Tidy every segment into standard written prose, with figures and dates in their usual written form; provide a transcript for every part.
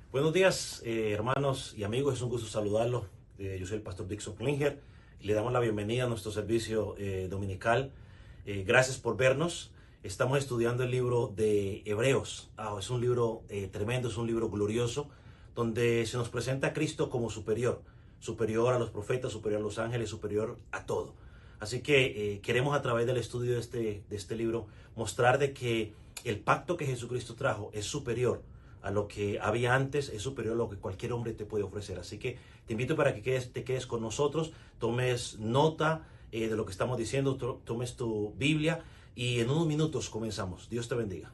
Buenos días, hermanos y amigos. Es un gusto saludarlos. Yo soy el pastor Dixon Klinger y le damos la bienvenida a nuestro servicio dominical. Gracias por vernos. Estamos estudiando el libro de Hebreos. Es un libro tremendo, es un libro glorioso, donde se nos presenta a Cristo como superior, superior a los profetas, superior a los ángeles, superior a todo. Así que queremos a través del estudio de este libro mostrar de que el pacto que Jesucristo trajo es superior a lo que había antes, es superior a lo que cualquier hombre te puede ofrecer. Así que te invito para que te quedes con nosotros, tomes nota de lo que estamos diciendo, tomes tu Biblia y en unos minutos comenzamos. Dios te bendiga.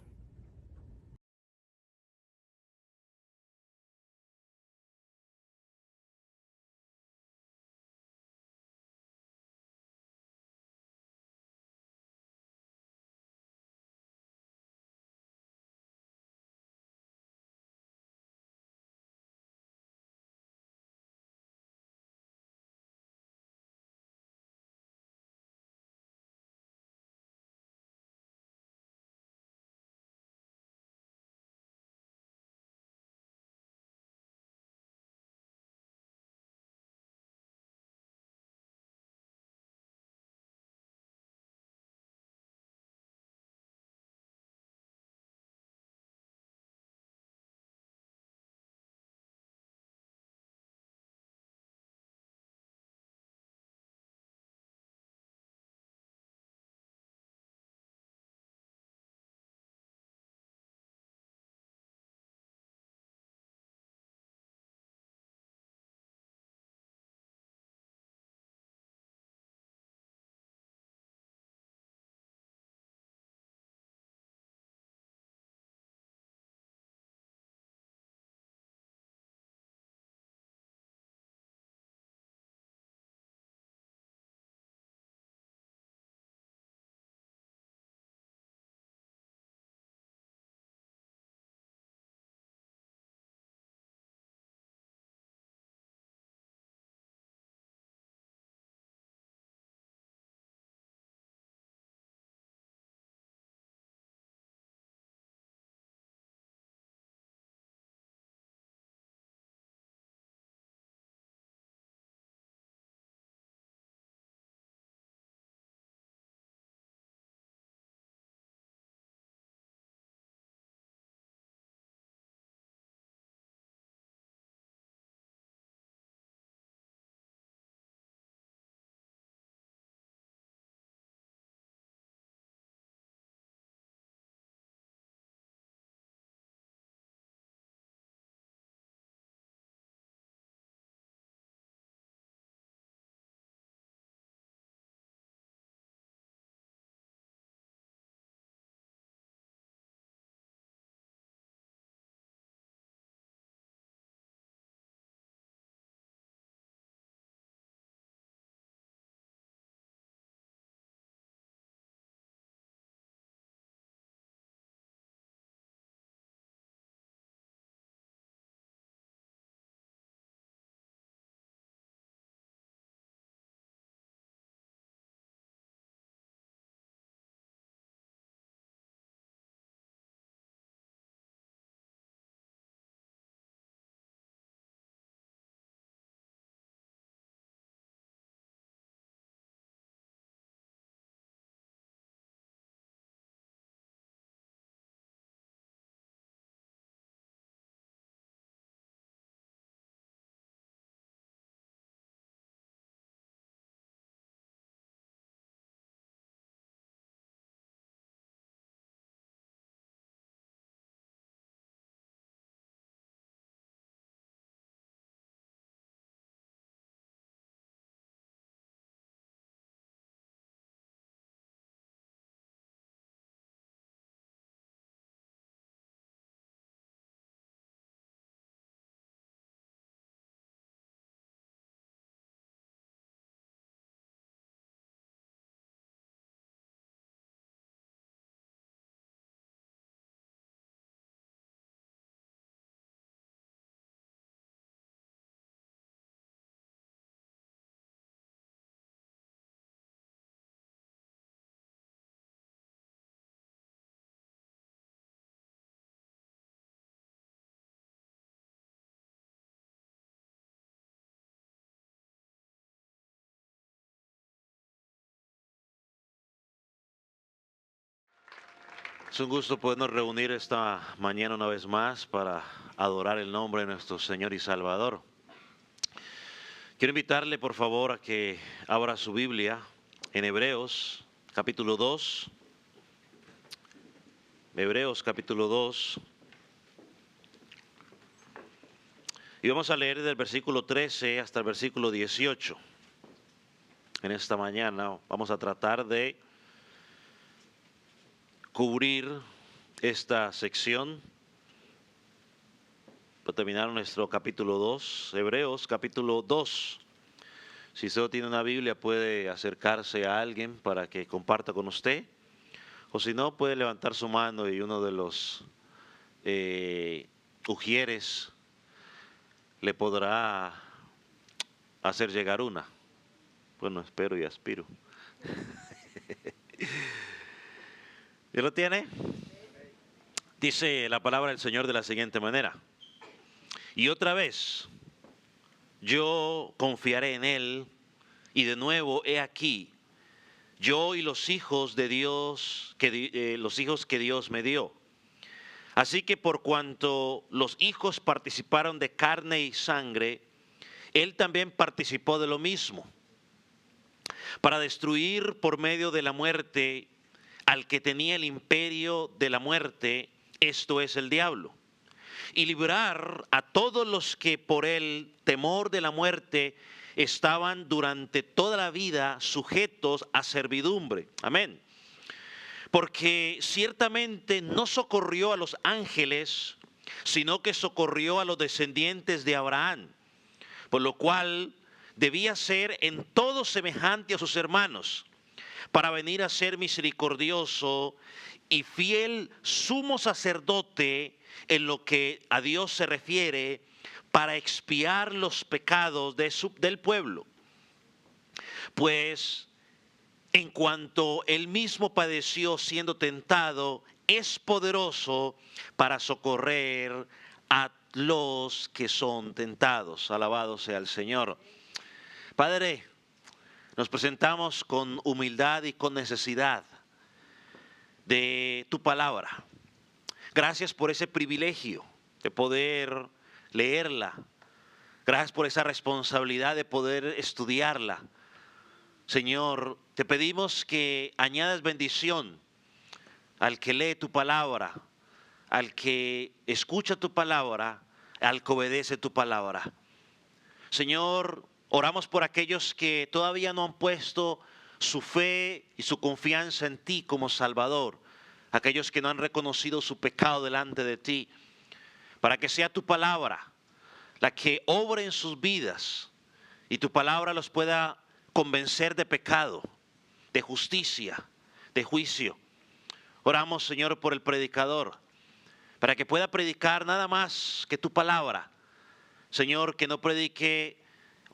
Es un gusto podernos reunir esta mañana una vez más para adorar el nombre de nuestro Señor y Salvador. Quiero invitarle por favor a que abra su Biblia en Hebreos capítulo 2. Hebreos capítulo 2. Y vamos a leer del versículo 13 hasta el versículo 18. En esta mañana vamos a tratar de cubrir esta sección para terminar nuestro capítulo 2, Hebreos capítulo 2. Si usted tiene una Biblia puede acercarse a alguien para que comparta con usted, o si no puede levantar su mano y uno de los ujieres le podrá hacer llegar una. Bueno, espero y aspiro. ¿Ya lo tiene? Dice la palabra del Señor de la siguiente manera: y otra vez yo confiaré en Él, y de nuevo he aquí, yo y los hijos de Dios, los hijos que Dios me dio. Así que por cuanto los hijos participaron de carne y sangre, Él también participó de lo mismo, para destruir por medio de la muerte al que tenía el imperio de la muerte, esto es el diablo, y librar a todos los que por el temor de la muerte estaban durante toda la vida sujetos a servidumbre. Amén. Porque ciertamente no socorrió a los ángeles, sino que socorrió a los descendientes de Abraham, por lo cual debía ser en todo semejante a sus hermanos, para venir a ser misericordioso y fiel sumo sacerdote en lo que a Dios se refiere, para expiar los pecados del pueblo. Pues en cuanto él mismo padeció siendo tentado, es poderoso para socorrer a los que son tentados. Alabado sea el Señor. Padre, nos presentamos con humildad y con necesidad de tu palabra. Gracias por ese privilegio de poder leerla. Gracias por esa responsabilidad de poder estudiarla. Señor, te pedimos que añadas bendición al que lee tu palabra, al que escucha tu palabra, al que obedece tu palabra. Señor, oramos por aquellos que todavía no han puesto su fe y su confianza en ti como Salvador, aquellos que no han reconocido su pecado delante de ti, para que sea tu palabra la que obre en sus vidas y tu palabra los pueda convencer de pecado, de justicia, de juicio. Oramos, Señor, por el predicador, para que pueda predicar nada más que tu palabra. Señor, que no predique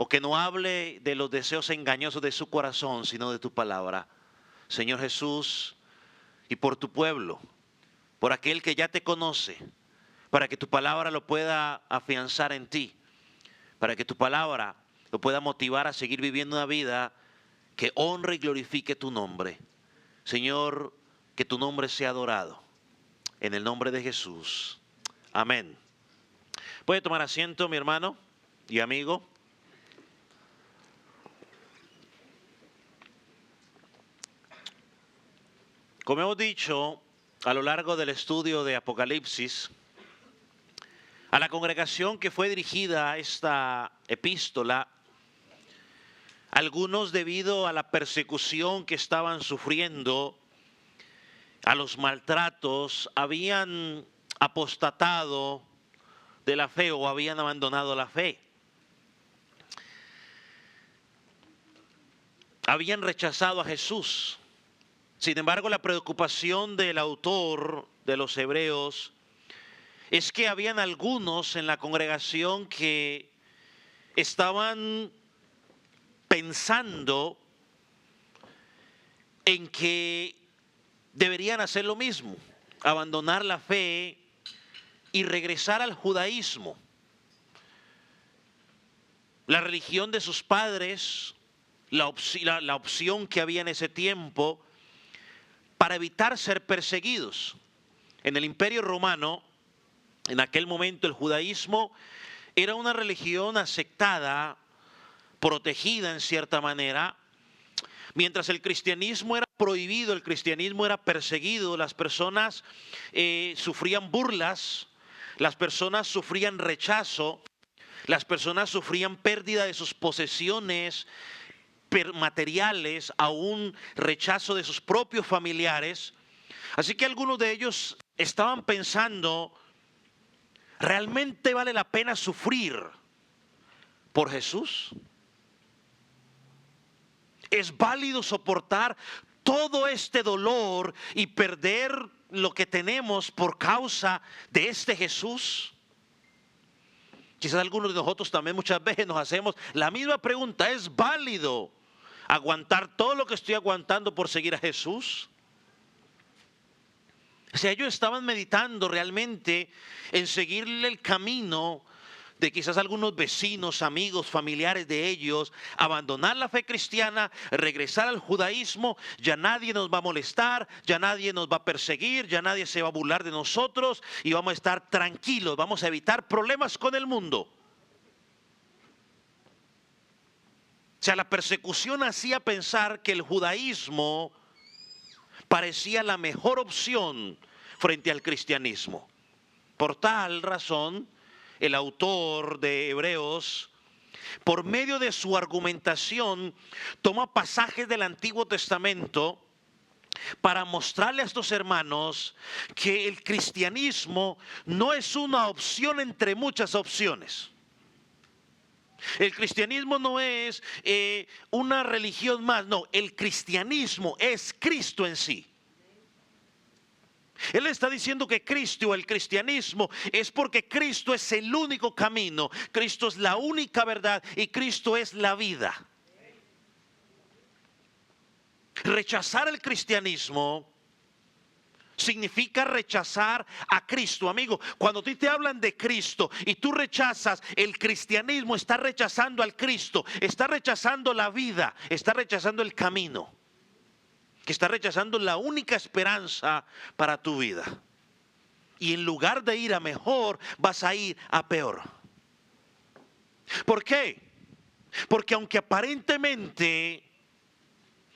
o que no hable de los deseos engañosos de su corazón, sino de tu palabra. Señor Jesús, y por tu pueblo, por aquel que ya te conoce, para que tu palabra lo pueda afianzar en ti, para que tu palabra lo pueda motivar a seguir viviendo una vida que honre y glorifique tu nombre. Señor, que tu nombre sea adorado. En el nombre de Jesús. Amén. ¿Puede tomar asiento, mi hermano y amigo? Como hemos dicho a lo largo del estudio de Apocalipsis, a la congregación que fue dirigida a esta epístola, algunos debido a la persecución que estaban sufriendo, a los maltratos, habían apostatado de la fe o habían abandonado la fe. Habían rechazado a Jesús. Sin embargo, la preocupación del autor de los Hebreos es que habían algunos en la congregación que estaban pensando en que deberían hacer lo mismo, abandonar la fe y regresar al judaísmo, la religión de sus padres, la opción que había en ese tiempo para evitar ser perseguidos. En el Imperio Romano, en aquel momento el judaísmo era una religión aceptada, protegida en cierta manera, mientras el cristianismo era prohibido, el cristianismo era perseguido, las personas sufrían burlas, las personas sufrían rechazo, las personas sufrían pérdida de sus posesiones materiales, aún rechazo de sus propios familiares. Así que algunos de ellos estaban pensando, ¿realmente vale la pena sufrir por Jesús? ¿Es válido soportar todo este dolor y perder lo que tenemos por causa de este Jesús? Quizás algunos de nosotros también muchas veces nos hacemos la misma pregunta. ¿Es válido aguantar todo lo que estoy aguantando por seguir a Jesús? O sea, ellos estaban meditando realmente en seguirle el camino de quizás algunos vecinos, amigos, familiares de ellos, abandonar la fe cristiana, regresar al judaísmo. Ya nadie nos va a molestar, ya nadie nos va a perseguir, ya nadie se va a burlar de nosotros y vamos a estar tranquilos, vamos a evitar problemas con el mundo. O sea, la persecución hacía pensar que el judaísmo parecía la mejor opción frente al cristianismo. Por tal razón, el autor de Hebreos, por medio de su argumentación, toma pasajes del Antiguo Testamento para mostrarle a estos hermanos que el cristianismo no es una opción entre muchas opciones. El cristianismo no es una religión más, no, el cristianismo es Cristo en sí. Él está diciendo que Cristo, el cristianismo, es porque Cristo es el único camino, Cristo es la única verdad y Cristo es la vida. Rechazar el cristianismo significa rechazar a Cristo, amigo. Cuando a ti te hablan de Cristo y tú rechazas el cristianismo, estás rechazando al Cristo, estás rechazando la vida, estás rechazando el camino, que está rechazando la única esperanza para tu vida. Y en lugar de ir a mejor, vas a ir a peor. ¿Por qué? Porque aunque aparentemente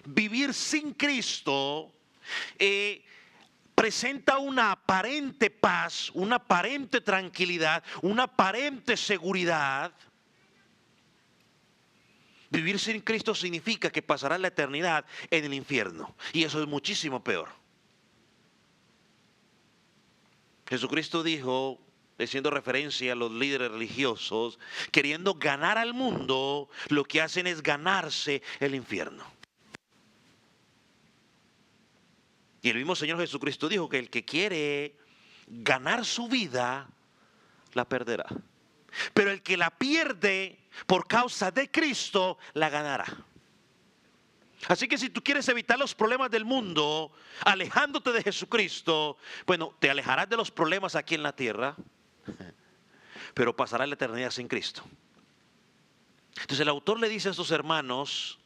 vivir sin Cristo presenta una aparente paz, una aparente tranquilidad, una aparente seguridad, vivir sin Cristo significa que pasarás la eternidad en el infierno. Y eso es muchísimo peor. Jesucristo dijo, haciendo referencia a los líderes religiosos, queriendo ganar al mundo, lo que hacen es ganarse el infierno. Y el mismo Señor Jesucristo dijo que el que quiere ganar su vida, la perderá. Pero el que la pierde por causa de Cristo, la ganará. Así que si tú quieres evitar los problemas del mundo, alejándote de Jesucristo, bueno, te alejarás de los problemas aquí en la tierra, pero pasarás la eternidad sin Cristo. Entonces el autor le dice a sus hermanos,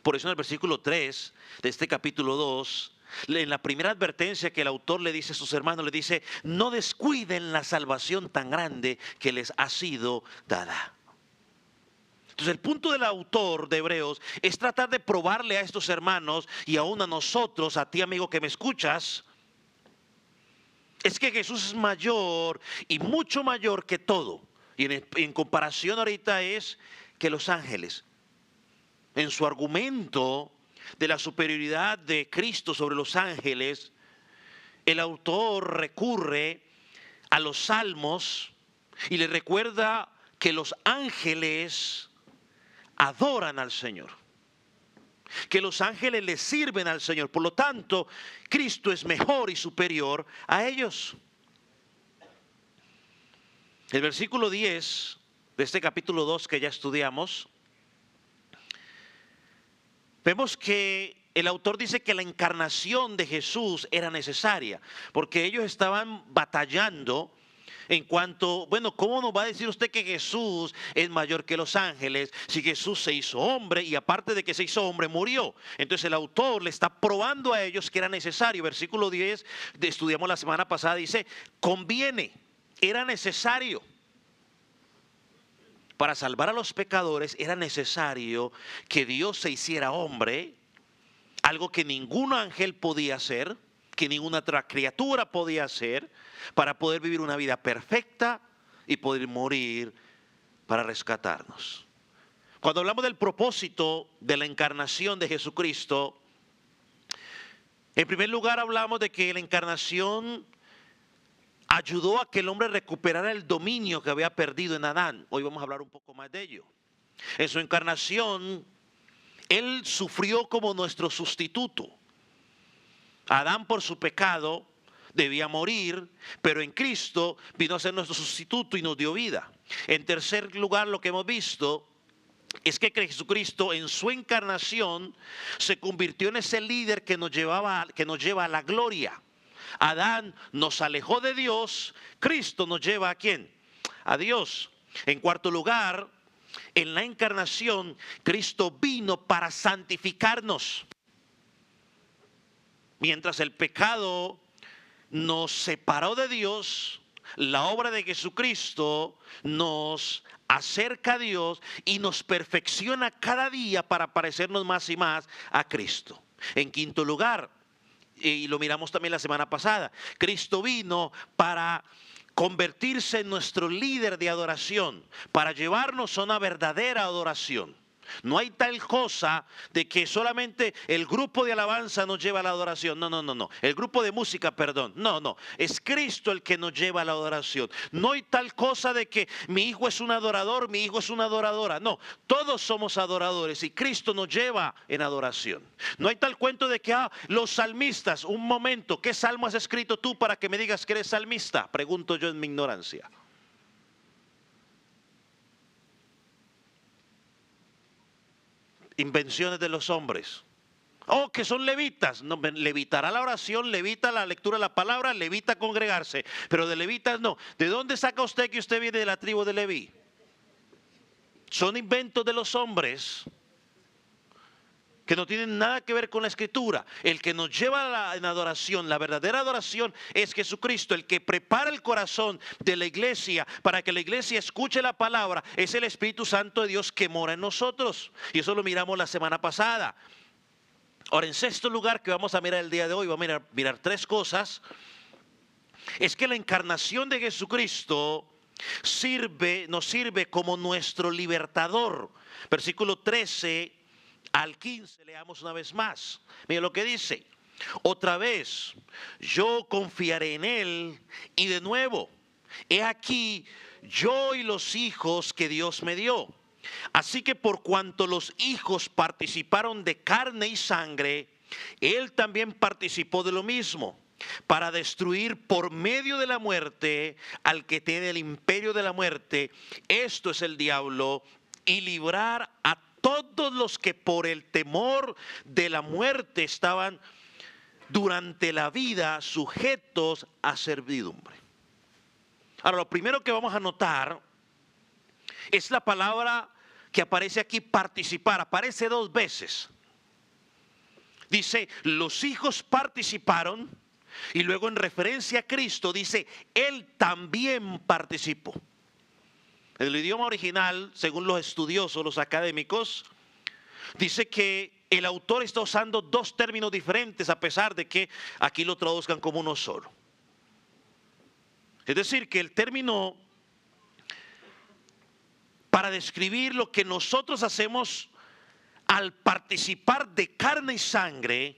por eso en el versículo 3 de este capítulo 2, en la primera advertencia que el autor le dice a sus hermanos, le dice, no descuiden la salvación tan grande que les ha sido dada. Entonces el punto del autor de Hebreos es tratar de probarle a estos hermanos y aún a nosotros, a ti amigo que me escuchas, es que Jesús es mayor y mucho mayor que todo. Y en comparación ahorita es que los ángeles. En su argumento de la superioridad de Cristo sobre los ángeles, el autor recurre a los salmos y le recuerda que los ángeles adoran al Señor, que los ángeles le sirven al Señor. Por lo tanto, Cristo es mejor y superior a ellos. El versículo 10 de este capítulo 2 que ya estudiamos, vemos que el autor dice que la encarnación de Jesús era necesaria, porque ellos estaban batallando En cuanto, bueno, ¿cómo nos va a decir usted que Jesús es mayor que los ángeles si Jesús se hizo hombre y aparte de que se hizo hombre murió? Entonces el autor le está probando a ellos que era necesario. Versículo 10, estudiamos la semana pasada, dice, conviene, era necesario. Para salvar a los pecadores era necesario que Dios se hiciera hombre, algo que ningún ángel podía hacer, que ninguna otra criatura podía hacer, para poder vivir una vida perfecta y poder morir para rescatarnos. Cuando hablamos del propósito de la encarnación de Jesucristo, en primer lugar hablamos de que la encarnación ayudó a que el hombre recuperara el dominio que había perdido en Adán. Hoy vamos a hablar un poco más de ello. En su encarnación, Él sufrió como nuestro sustituto. Adán por su pecado debía morir, pero en Cristo vino a ser nuestro sustituto y nos dio vida. En tercer lugar, lo que hemos visto es que Jesucristo en su encarnación se convirtió en ese líder que nos lleva a la gloria. Adán nos alejó de Dios, Cristo nos lleva ¿a quién? A Dios. En cuarto lugar, en la encarnación, Cristo vino para santificarnos. Mientras el pecado nos separó de Dios, la obra de Jesucristo nos acerca a Dios y nos perfecciona cada día para parecernos más y más a Cristo. En quinto lugar, y lo miramos también la semana pasada, Cristo vino para convertirse en nuestro líder de adoración, para llevarnos a una verdadera adoración. No hay tal cosa de que solamente el grupo de alabanza nos lleva a la adoración. No. El grupo de música, perdón. No. Es Cristo el que nos lleva a la adoración. No hay tal cosa de que mi hijo es un adorador, mi hijo es una adoradora. No, todos somos adoradores y Cristo nos lleva en adoración. No hay tal cuento de que los salmistas, un momento, ¿qué salmo has escrito tú para que me digas que eres salmista? Pregunto yo en mi ignorancia. Invenciones de los hombres. Oh, que son levitas. No, levitará la oración, levita la lectura de la palabra, levita congregarse. Pero de levitas no. ¿De dónde saca usted que usted viene de la tribu de Leví? Son inventos de los hombres que no tienen nada que ver con la escritura. El que nos lleva en adoración, la verdadera adoración es Jesucristo. El que prepara el corazón de la iglesia para que la iglesia escuche la palabra es el Espíritu Santo de Dios que mora en nosotros. Y eso lo miramos la semana pasada. Ahora, en sexto lugar que vamos a mirar el día de hoy, vamos a mirar tres cosas. Es que la encarnación de Jesucristo nos sirve como nuestro libertador. Versículo 13 al 15, leamos una vez más. Mira lo que dice. Otra vez, yo confiaré en Él y de nuevo, he aquí yo y los hijos que Dios me dio. Así que por cuanto los hijos participaron de carne y sangre, Él también participó de lo mismo, para destruir por medio de la muerte al que tiene el imperio de la muerte, esto es el diablo, y librar a todos los que por el temor de la muerte estaban durante la vida sujetos a servidumbre. Ahora, lo primero que vamos a notar es la palabra que aparece aquí, participar. Aparece dos veces. Dice, los hijos participaron, y luego en referencia a Cristo dice, Él también participó. En el idioma original, según los estudiosos, los académicos, dice que el autor está usando dos términos diferentes a pesar de que aquí lo traduzcan como uno solo. Es decir, que el término para describir lo que nosotros hacemos al participar de carne y sangre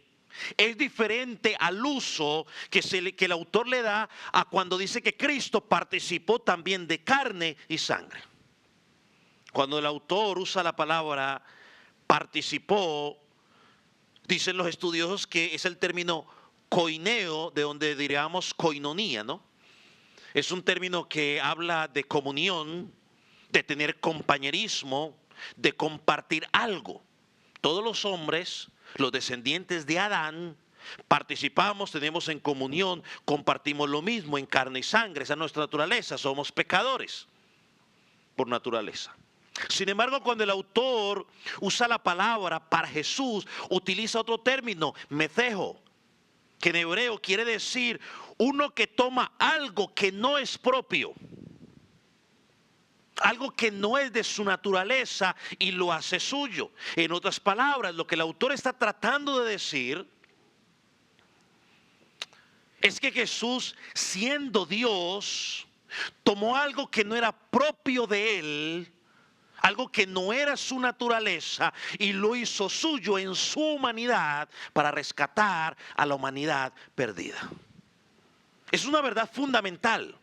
es diferente al uso que el autor le da a cuando dice que Cristo participó también de carne y sangre. Cuando el autor usa la palabra participó, dicen los estudiosos que es el término koineo, de donde diríamos koinonía, ¿no? Es un término que habla de comunión, de tener compañerismo, de compartir algo. Todos los hombres, los descendientes de Adán, Participamos, tenemos en comunión, compartimos lo mismo en carne y sangre. Esa es nuestra naturaleza, somos pecadores por naturaleza. Sin embargo, cuando el autor usa la palabra para Jesús, utiliza otro término, methejo, que en hebreo quiere decir uno que toma algo que no es propio, algo que no es de su naturaleza y lo hace suyo. En otras palabras, lo que el autor está tratando de decir es que Jesús, siendo Dios, tomó algo que no era propio de él, algo que no era su naturaleza, y lo hizo suyo en su humanidad para rescatar a la humanidad perdida. Es una verdad fundamental.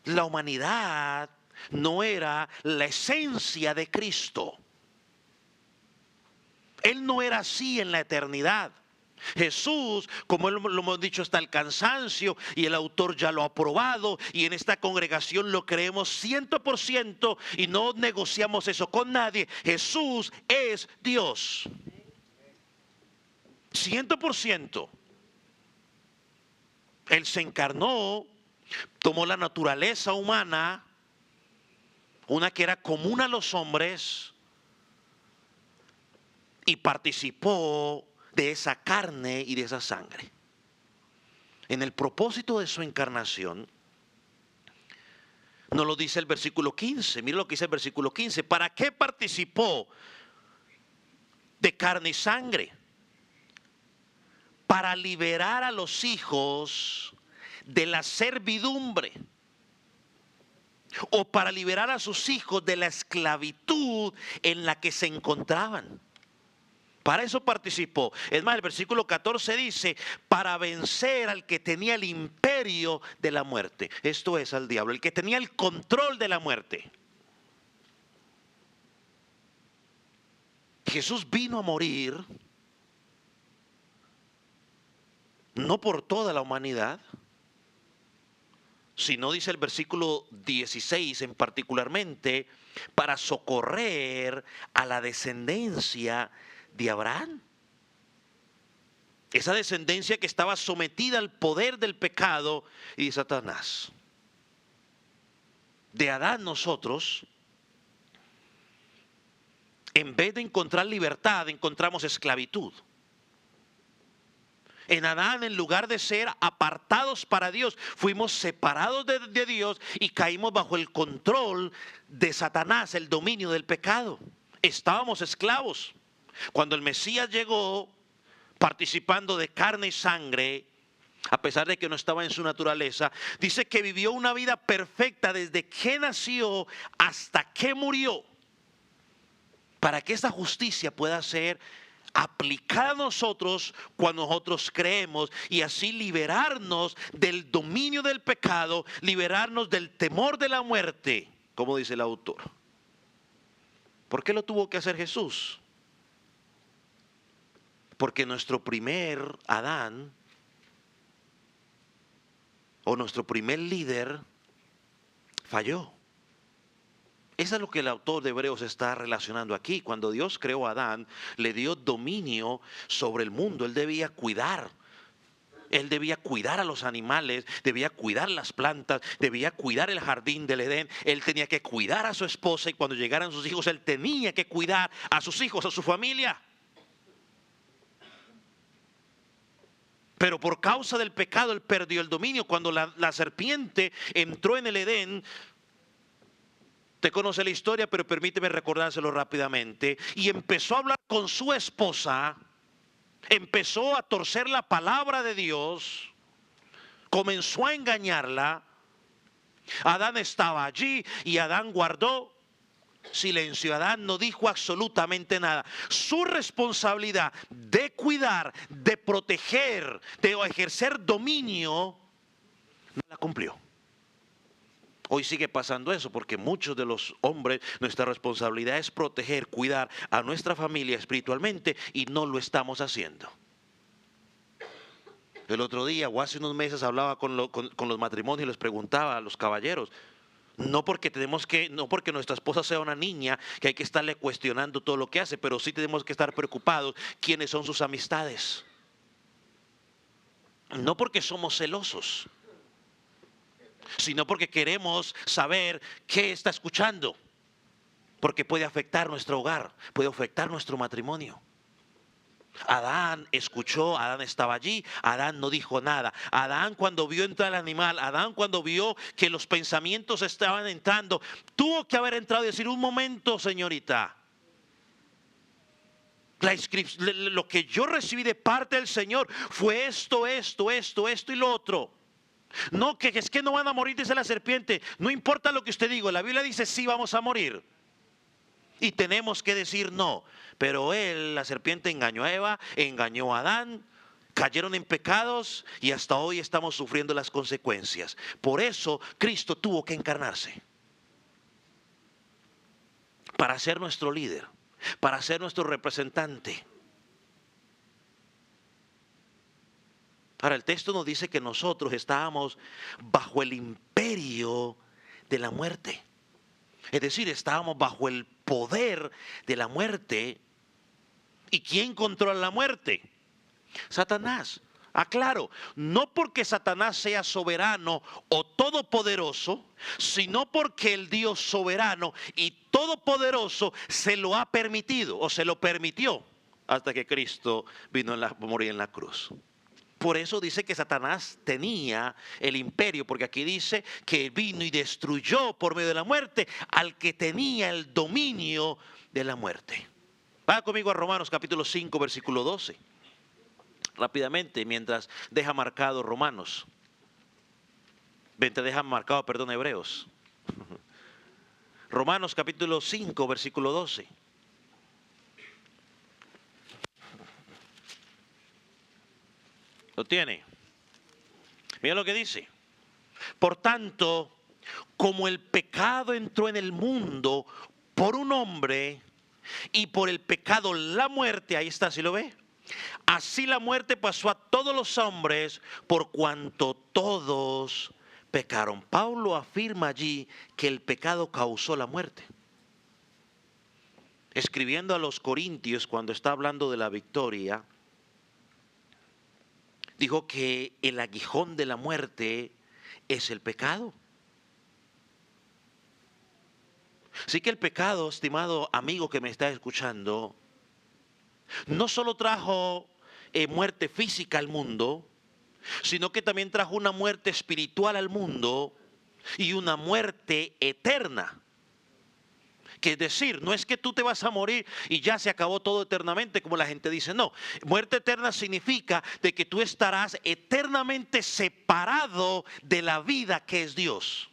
La humanidad no era la esencia de Cristo. Él no era así en la eternidad. Jesús, como lo hemos dicho hasta el cansancio, y el autor ya lo ha probado, y en esta congregación lo creemos 100% y no negociamos eso con nadie. Jesús es Dios 100%. Él se encarnó, tomó la naturaleza humana, una que era común a los hombres, y participó de esa carne y de esa sangre. En el propósito de su encarnación, nos lo dice el versículo 15. Mire lo que dice el versículo 15. ¿Para qué participó de carne y sangre? Para liberar a los hijos de la servidumbre, o para liberar a sus hijos de la esclavitud en la que se encontraban. Para eso participó. Es más, el versículo 14 dice, para vencer al que tenía el imperio de la muerte. Esto es, al diablo, el que tenía el control de la muerte. Jesús vino a morir no por toda la humanidad, sino, dice el versículo 16 en particularmente, para socorrer a la descendencia de Abraham. Esa descendencia que estaba sometida al poder del pecado y de Satanás. De Adán nosotros, en vez de encontrar libertad, encontramos esclavitud. En Adán, en lugar de ser apartados para Dios, fuimos separados de Dios y caímos bajo el control de Satanás, el dominio del pecado. Estábamos esclavos. Cuando el Mesías llegó, participando de carne y sangre, a pesar de que no estaba en su naturaleza, dice que vivió una vida perfecta desde que nació hasta que murió, para que esa justicia pueda ser aplicada a nosotros cuando nosotros creemos, y así liberarnos del dominio del pecado, liberarnos del temor de la muerte, como dice el autor. ¿Por qué lo tuvo que hacer Jesús? Porque nuestro primer Adán, o nuestro primer líder, falló. Eso es lo que el autor de Hebreos está relacionando aquí. Cuando Dios creó a Adán, le dio dominio sobre el mundo. Él debía cuidar. Él debía cuidar a los animales, debía cuidar las plantas, debía cuidar el jardín del Edén. Él tenía que cuidar a su esposa, y cuando llegaran sus hijos, él tenía que cuidar a sus hijos, a su familia. Pero por causa del pecado, él perdió el dominio. Cuando la serpiente entró en el Edén, usted conoce la historia, pero permíteme recordárselo rápidamente, y empezó a hablar con su esposa, empezó a torcer la palabra de Dios, comenzó a engañarla. Adán estaba allí y Adán guardó silencio. Adán no dijo absolutamente nada. Su responsabilidad de cuidar, de proteger, de ejercer dominio, no la cumplió. Hoy sigue pasando eso, porque muchos de los hombres, nuestra responsabilidad es proteger, cuidar a nuestra familia espiritualmente, y no lo estamos haciendo. El otro día o hace unos meses hablaba con los matrimonios y les preguntaba a los caballeros, No porque nuestra esposa sea una niña que hay que estarle cuestionando todo lo que hace, pero sí tenemos que estar preocupados quiénes son sus amistades. No porque somos celosos, sino porque queremos saber qué está escuchando, porque puede afectar nuestro hogar, puede afectar nuestro matrimonio. Adán escuchó, Adán estaba allí, Adán no dijo nada. Adán, cuando vio entrar el animal, Adán, cuando vio que los pensamientos estaban entrando, tuvo que haber entrado y decir: un momento, señorita, lo que yo recibí de parte del Señor fue esto y lo otro. No, que es que no van a morir, dice la serpiente. No importa lo que usted diga, la Biblia dice sí vamos a morir. Y tenemos que decir no. Pero la serpiente engañó a Eva, engañó a Adán, cayeron en pecados y hasta hoy estamos sufriendo las consecuencias. Por eso Cristo tuvo que encarnarse. Para ser nuestro líder, para ser nuestro representante. Ahora, el texto nos dice que nosotros estábamos bajo el imperio de la muerte. Es decir, estábamos bajo el poder de la muerte. ¿Y quién controla la muerte? Satanás. Aclaro, no porque Satanás sea soberano o todopoderoso, sino porque el Dios soberano y todopoderoso se lo ha permitido o se lo permitió hasta que Cristo vino a morir en la cruz. Por eso dice que Satanás tenía el imperio, porque aquí dice que vino y destruyó por medio de la muerte al que tenía el dominio de la muerte. Vaya conmigo a Romanos capítulo 5, versículo 12. Rápidamente, mientras deja marcado Romanos. Hebreos. Romanos capítulo 5, versículo 12. ¿Lo tiene? Mira lo que dice. Por tanto, como el pecado entró en el mundo por un hombre y por el pecado la muerte, ahí está, ¿sí lo ve? Así la muerte pasó a todos los hombres por cuanto todos pecaron. Pablo afirma allí que el pecado causó la muerte. Escribiendo a los Corintios, cuando está hablando de la victoria, dijo que el aguijón de la muerte es el pecado. Así que el pecado, estimado amigo que me está escuchando, no solo trajo muerte física al mundo, sino que también trajo una muerte espiritual al mundo y una muerte eterna. Que es decir, no es que tú te vas a morir y ya se acabó todo eternamente, como la gente dice. No, muerte eterna significa de que tú estarás eternamente separado de la vida que es Dios.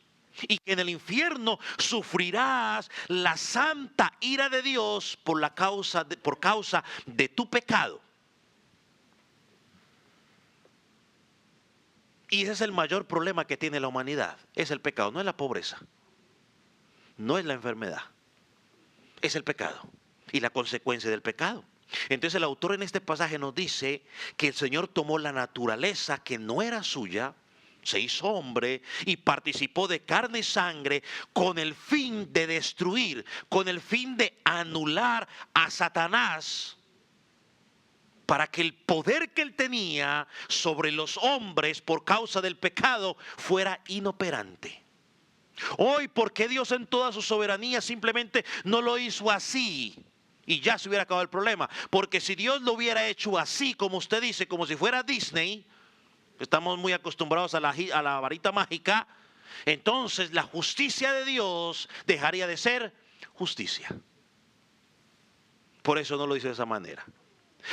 Y que en el infierno sufrirás la santa ira de Dios por causa de tu pecado. Y ese es el mayor problema que tiene la humanidad. Es el pecado, no es la pobreza, no es la enfermedad. Es el pecado y la consecuencia del pecado. Entonces el autor en este pasaje nos dice que el Señor tomó la naturaleza que no era suya, se hizo hombre y participó de carne y sangre con el fin de destruir, con el fin de anular a Satanás, para que el poder que él tenía sobre los hombres por causa del pecado fuera inoperante. Hoy, ¿por qué Dios en toda su soberanía simplemente no lo hizo así? Y ya se hubiera acabado el problema. Porque si Dios lo hubiera hecho así, como usted dice, como si fuera Disney, estamos muy acostumbrados a la varita mágica, entonces la justicia de Dios dejaría de ser justicia. Por eso no lo hizo de esa manera.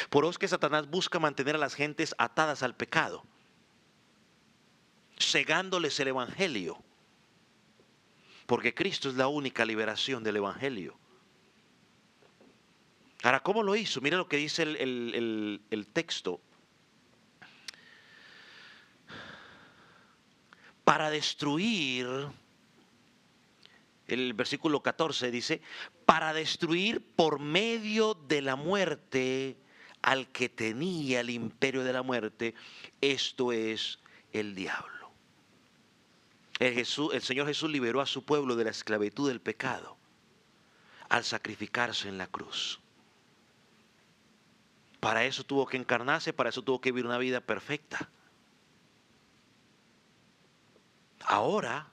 Por eso es que Satanás busca mantener a las gentes atadas al pecado, cegándoles el evangelio. Porque Cristo es la única liberación del evangelio. Ahora, ¿cómo lo hizo? Mira lo que dice el texto. Para destruir, el versículo 14 dice, para destruir por medio de la muerte al que tenía el imperio de la muerte, esto es el diablo. El Señor Jesús liberó a su pueblo de la esclavitud del pecado al sacrificarse en la cruz. Para eso tuvo que encarnarse, para eso tuvo que vivir una vida perfecta. Ahora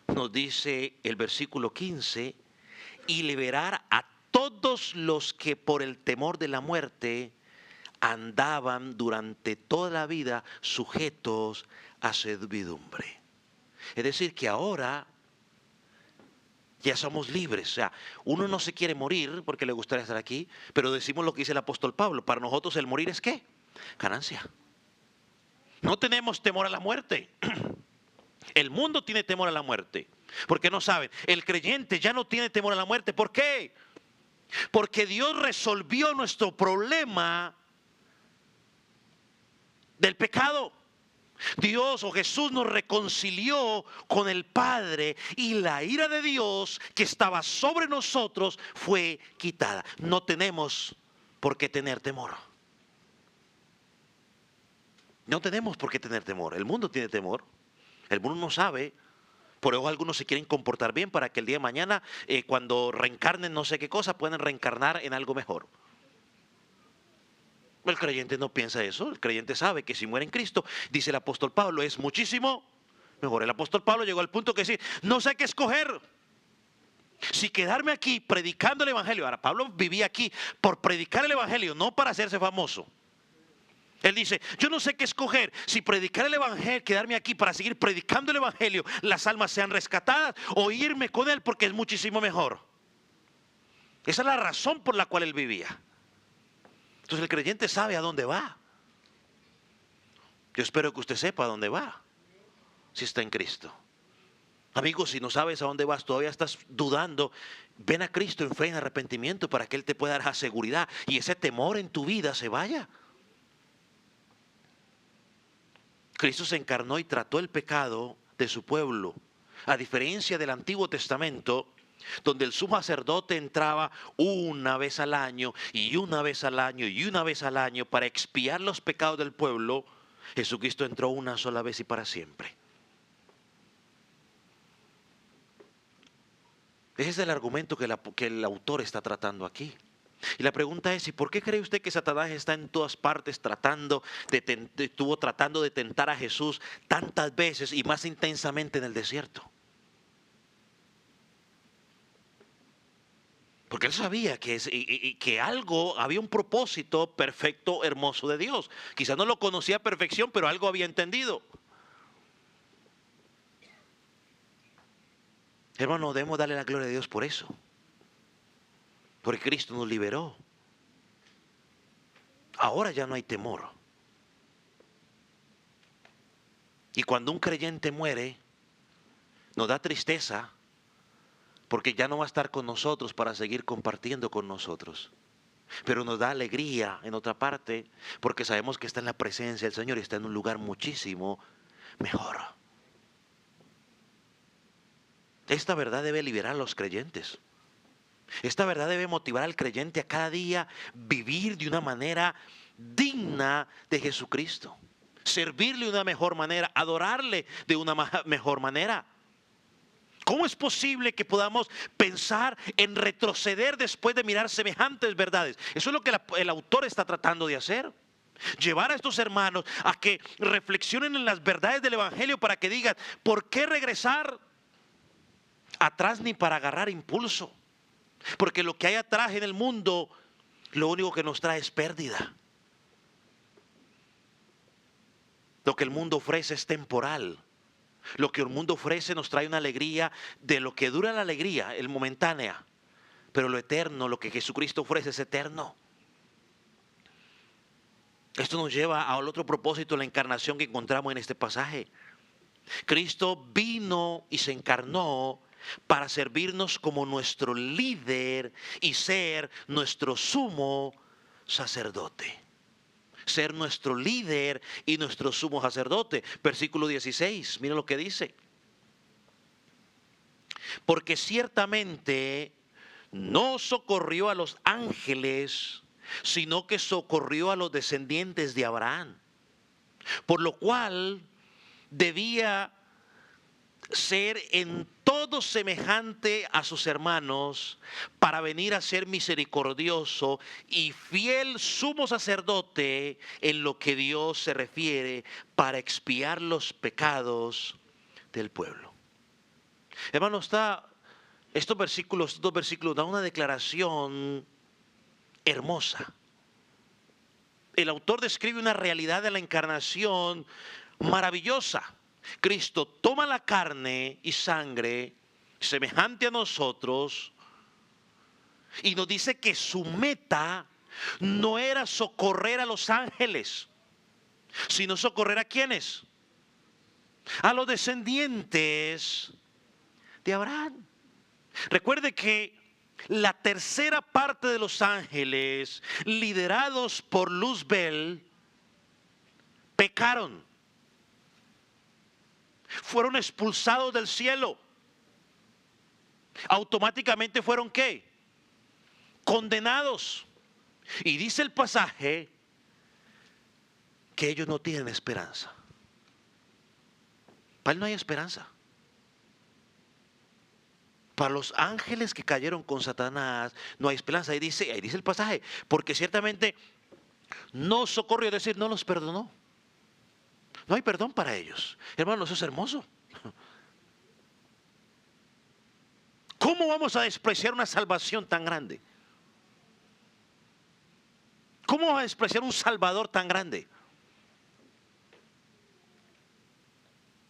nos dice el versículo 15, y liberar a todos los que por el temor de la muerte andaban durante toda la vida sujetos a servidumbre. Es decir, que ahora ya somos libres. O sea, uno no se quiere morir porque le gustaría estar aquí, pero decimos lo que dice el apóstol Pablo. Para nosotros el morir es ¿qué? Ganancia. No tenemos temor a la muerte. El mundo tiene temor a la muerte. Porque no saben, el creyente ya no tiene temor a la muerte. ¿Por qué? Porque Dios resolvió nuestro problema del pecado. Dios o Jesús nos reconcilió con el Padre y la ira de Dios que estaba sobre nosotros fue quitada. No tenemos por qué tener temor. No tenemos por qué tener temor. El mundo tiene temor. El mundo no sabe. Por eso algunos se quieren comportar bien para que el día de mañana, cuando reencarnen no sé qué cosa, puedan reencarnar en algo mejor. El creyente no piensa eso. El creyente sabe que si muere en Cristo, dice el apóstol Pablo, es muchísimo mejor. El apóstol Pablo llegó al punto que dice, no sé qué escoger. Si quedarme aquí predicando el evangelio. Ahora, Pablo vivía aquí por predicar el evangelio, no para hacerse famoso. Él dice, yo no sé qué escoger, si predicar el evangelio, quedarme aquí para seguir predicando el evangelio, las almas sean rescatadas, o irme con él porque es muchísimo mejor. Esa es la razón por la cual él vivía. Entonces el creyente sabe a dónde va. Yo espero que usted sepa a dónde va, si está en Cristo. Amigos, si no sabes a dónde vas, todavía estás dudando, ven a Cristo en fe, en arrepentimiento, para que Él te pueda dar esa seguridad y ese temor en tu vida se vaya. Cristo se encarnó y trató el pecado de su pueblo. A diferencia del Antiguo Testamento, donde el sumo sacerdote entraba una vez al año y una vez al año y una vez al año para expiar los pecados del pueblo, Jesucristo entró una sola vez y para siempre. Ese es el argumento que el autor está tratando aquí. Y la pregunta es, ¿y por qué cree usted que Satanás está en todas partes estuvo tratando de tentar a Jesús tantas veces y más intensamente en el desierto? Porque él sabía que algo, había un propósito perfecto, hermoso de Dios. Quizás no lo conocía a perfección, pero algo había entendido. Hermano, debemos darle la gloria a Dios por eso. Porque Cristo nos liberó. Ahora ya no hay temor. Y cuando un creyente muere, nos da tristeza porque ya no va a estar con nosotros para seguir compartiendo con nosotros. Pero nos da alegría en otra parte porque sabemos que está en la presencia del Señor y está en un lugar muchísimo mejor. Esta verdad debe liberar a los creyentes. Esta verdad debe motivar al creyente a cada día vivir de una manera digna de Jesucristo. Servirle de una mejor manera, adorarle de una mejor manera. ¿Cómo es posible que podamos pensar en retroceder después de mirar semejantes verdades? Eso es lo que el autor está tratando de hacer. Llevar a estos hermanos a que reflexionen en las verdades del evangelio para que digan, ¿por qué regresar atrás ni para agarrar impulso? Porque lo que hay atrás en el mundo, lo único que nos trae es pérdida. Lo que el mundo ofrece es temporal. Lo que el mundo ofrece nos trae una alegría de lo que dura la alegría, el momentánea. Pero lo eterno, lo que Jesucristo ofrece es eterno. Esto nos lleva al otro propósito, la encarnación que encontramos en este pasaje. Cristo vino y se encarnó para servirnos como nuestro líder y ser nuestro sumo sacerdote. Ser nuestro líder y nuestro sumo sacerdote. Versículo 16, miren lo que dice. Porque ciertamente no socorrió a los ángeles, sino que socorrió a los descendientes de Abraham. Por lo cual debía ser en todo semejante a sus hermanos, para venir a ser misericordioso y fiel sumo sacerdote en lo que Dios se refiere, para expiar los pecados del pueblo. Hermano, estos dos versículos dan una declaración hermosa. El autor describe una realidad de la encarnación maravillosa. Cristo toma la carne y sangre semejante a nosotros y nos dice que su meta no era socorrer a los ángeles, sino socorrer a ¿quiénes? A los descendientes de Abraham. Recuerde que la tercera parte de los ángeles, liderados por Luzbel, pecaron. Fueron expulsados del cielo. Automáticamente fueron ¿qué? Condenados. Y dice el pasaje que ellos no tienen esperanza. Para él no hay esperanza. Para los ángeles que cayeron con Satanás no hay esperanza. Ahí dice el pasaje, porque ciertamente no socorrió, es decir, no los perdonó. No hay perdón para ellos. Hermano, eso es hermoso. ¿Cómo vamos a despreciar una salvación tan grande? ¿Cómo vamos a despreciar un Salvador tan grande?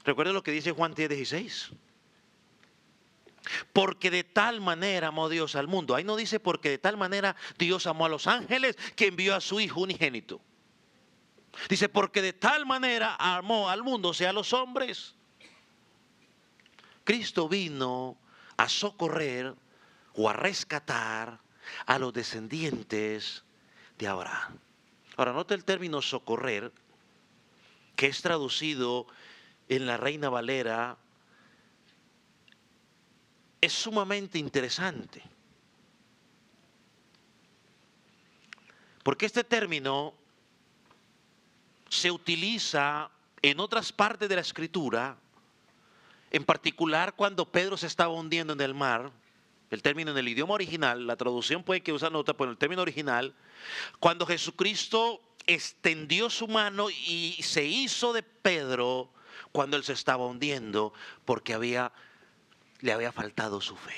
Recuerda lo que dice Juan 10:16. Porque de tal manera amó Dios al mundo. Ahí no dice porque de tal manera Dios amó a los ángeles que envió a su Hijo unigénito. Dice porque de tal manera amó al mundo, o sea, a los hombres. Cristo vino a socorrer o a rescatar a los descendientes de Abraham. Ahora, nota el término socorrer, que es traducido en la Reina Valera. Es sumamente interesante, porque este término se utiliza en otras partes de la Escritura, en particular cuando Pedro se estaba hundiendo en el mar. El término en el idioma original, la traducción puede que usar nota, pero el término original, cuando Jesucristo extendió su mano y se hizo de Pedro cuando él se estaba hundiendo, porque le había faltado su fe.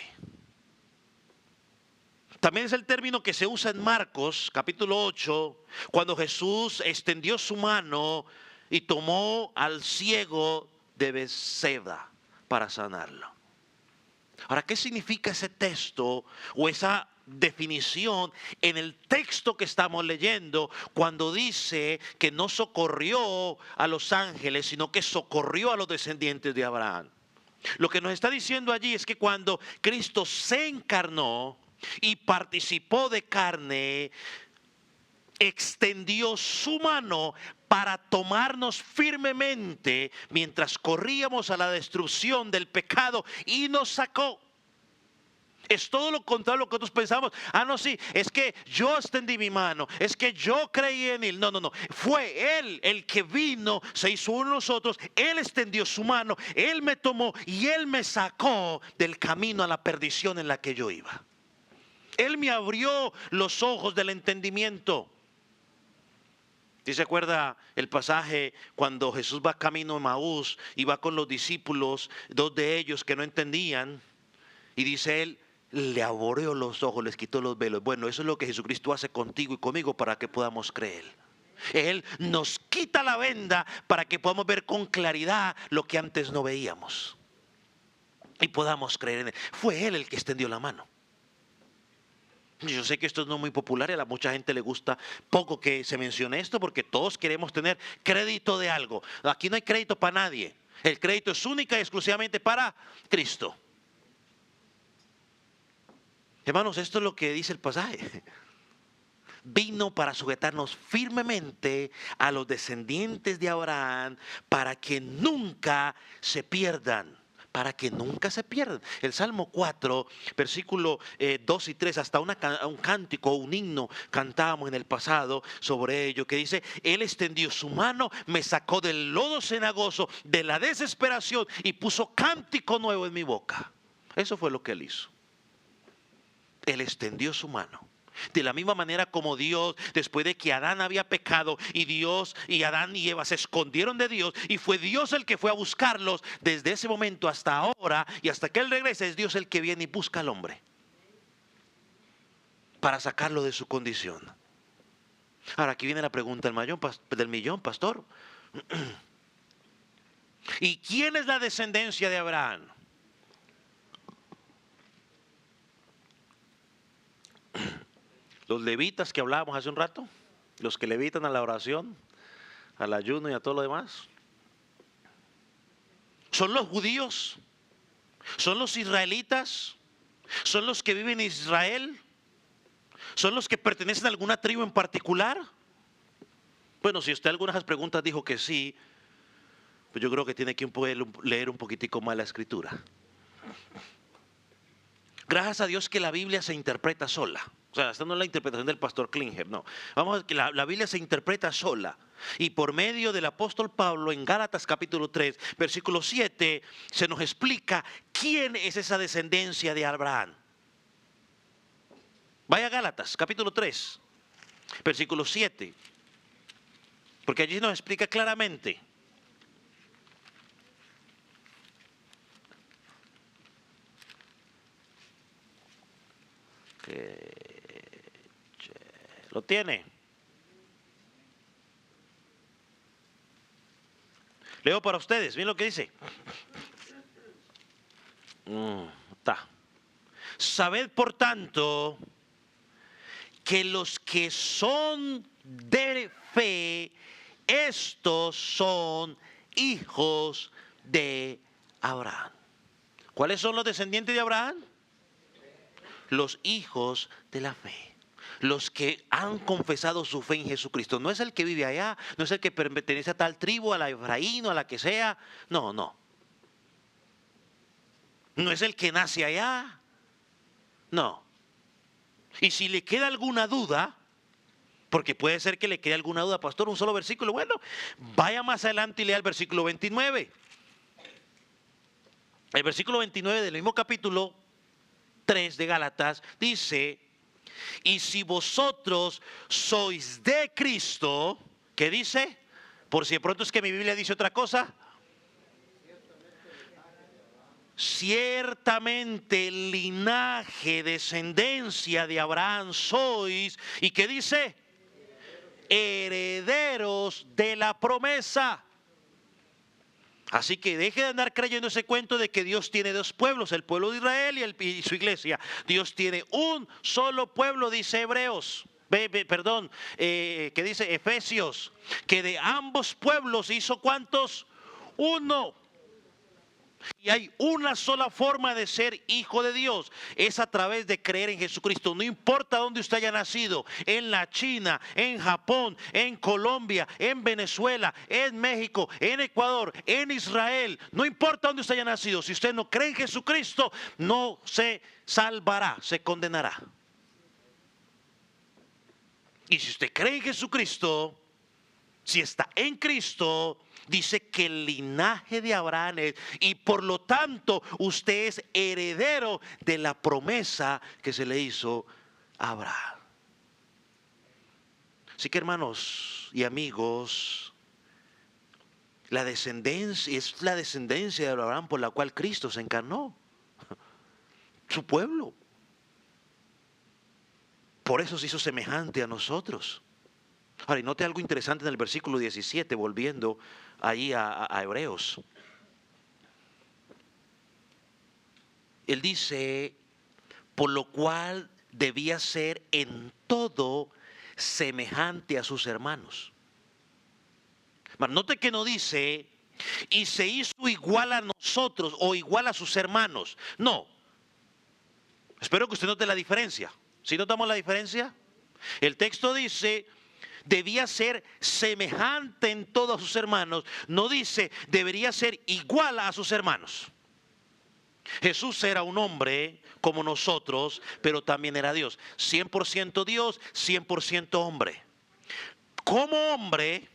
También es el término que se usa en Marcos capítulo 8, cuando Jesús extendió su mano y tomó al ciego de Bethsaida para sanarlo. Ahora, ¿qué significa ese texto o esa definición en el texto que estamos leyendo cuando dice que no socorrió a los ángeles, sino que socorrió a los descendientes de Abraham? Lo que nos está diciendo allí es que cuando Cristo se encarnó y participó de carne, extendió su mano para tomarnos firmemente mientras corríamos a la destrucción del pecado y nos sacó. Es todo lo contrario a lo que nosotros pensamos. No, sí, es que yo extendí mi mano, es que yo creí en él. No. Fue él el que vino, se hizo uno de nosotros. Él extendió su mano, él me tomó y él me sacó del camino a la perdición en la que yo iba. Él me abrió los ojos del entendimiento. ¿Sí se acuerda el pasaje cuando Jesús va camino a Maús y va con los discípulos, dos de ellos que no entendían? Y dice él, le abrió los ojos, les quitó los velos. Bueno, eso es lo que Jesucristo hace contigo y conmigo para que podamos creer. Él nos quita la venda para que podamos ver con claridad lo que antes no veíamos. Y podamos creer en él. Fue él el que extendió la mano. Yo sé que esto no es muy popular y a mucha gente le gusta poco que se mencione esto porque todos queremos tener crédito de algo. Aquí no hay crédito para nadie. El crédito es única y exclusivamente para Cristo. Hermanos, esto es lo que dice el pasaje. Vino para sujetarnos firmemente a los descendientes de Abraham para que nunca se pierdan, para que nunca se pierdan. El Salmo 4, versículo 2 y 3, hasta un cántico, un himno cantábamos en el pasado sobre ello, que dice: Él extendió su mano, me sacó del lodo cenagoso, de la desesperación, y puso cántico nuevo en mi boca. Eso fue lo que Él hizo. Él extendió su mano. De la misma manera como Dios, después de que Adán había pecado y Dios y Adán y Eva se escondieron de Dios, y fue Dios el que fue a buscarlos, desde ese momento hasta ahora y hasta que Él regrese, es Dios el que viene y busca al hombre para sacarlo de su condición. Ahora aquí viene la pregunta del millón, pastor. ¿Y quién es la descendencia de Abraham? Los levitas que hablábamos hace un rato, los que levitan a la oración, al ayuno y a todo lo demás. ¿Son los judíos? ¿Son los israelitas? ¿Son los que viven en Israel? ¿Son los que pertenecen a alguna tribu en particular? Bueno, si usted algunas de esas preguntas dijo que sí, pues yo creo que tiene que leer un poquitico más la escritura. Gracias a Dios que la Biblia se interpreta sola. O sea, esta no es la interpretación del pastor Klinger, no. Vamos a ver que la Biblia se interpreta sola. Y por medio del apóstol Pablo en Gálatas capítulo 3, versículo 7, se nos explica quién es esa descendencia de Abraham. Vaya a Gálatas capítulo 3, versículo 7. Porque allí nos explica claramente. ¿Lo tiene? Leo para ustedes, miren lo que dice. Está. Sabed por tanto que los que son de fe, estos son hijos de Abraham. ¿Cuáles son los descendientes de Abraham? Los hijos de la fe. Los que han confesado su fe en Jesucristo. No es el que vive allá, no es el que pertenece a tal tribu, a la Efraín o a la que sea. No, no. No es el que nace allá. No. Y si le queda alguna duda, porque puede ser que le quede alguna duda, pastor, un solo versículo. Bueno, vaya más adelante y lea el versículo 29. El versículo 29 del mismo capítulo 3 de Gálatas dice: y si vosotros sois de Cristo, ¿qué dice? Por si de pronto es que mi Biblia dice otra cosa. Ciertamente linaje, descendencia de Abraham sois. ¿Y qué dice? Herederos de la promesa. Así que deje de andar creyendo ese cuento de que Dios tiene dos pueblos, el pueblo de Israel y su iglesia. Dios tiene un solo pueblo, dice Hebreos. Que dice Efesios, que de ambos pueblos hizo ¿cuántos? Uno. Y hay una sola forma de ser hijo de Dios, es a través de creer en Jesucristo. No importa dónde usted haya nacido, en la China, en Japón, en Colombia, en Venezuela, en México, en Ecuador, en Israel. No importa dónde usted haya nacido, si usted no cree en Jesucristo, no se salvará, se condenará. Y si usted cree en Jesucristo, si está en Cristo, dice que el linaje de Abraham es, y por lo tanto usted es heredero de la promesa que se le hizo a Abraham. Así que, hermanos y amigos, la descendencia es la descendencia de Abraham por la cual Cristo se encarnó, su pueblo. Por eso se hizo semejante a nosotros. Ahora, y note algo interesante en el versículo 17, volviendo ahí a Hebreos. Él dice, por lo cual debía ser en todo semejante a sus hermanos. Note que no dice, y se hizo igual a nosotros o igual a sus hermanos. No. Espero que usted note la diferencia. ¿Sí notamos la diferencia? El texto dice, debía ser semejante en todos sus hermanos. No dice, debería ser igual a sus hermanos. Jesús era un hombre como nosotros, pero también era Dios. 100% Dios, 100% hombre. Como hombre,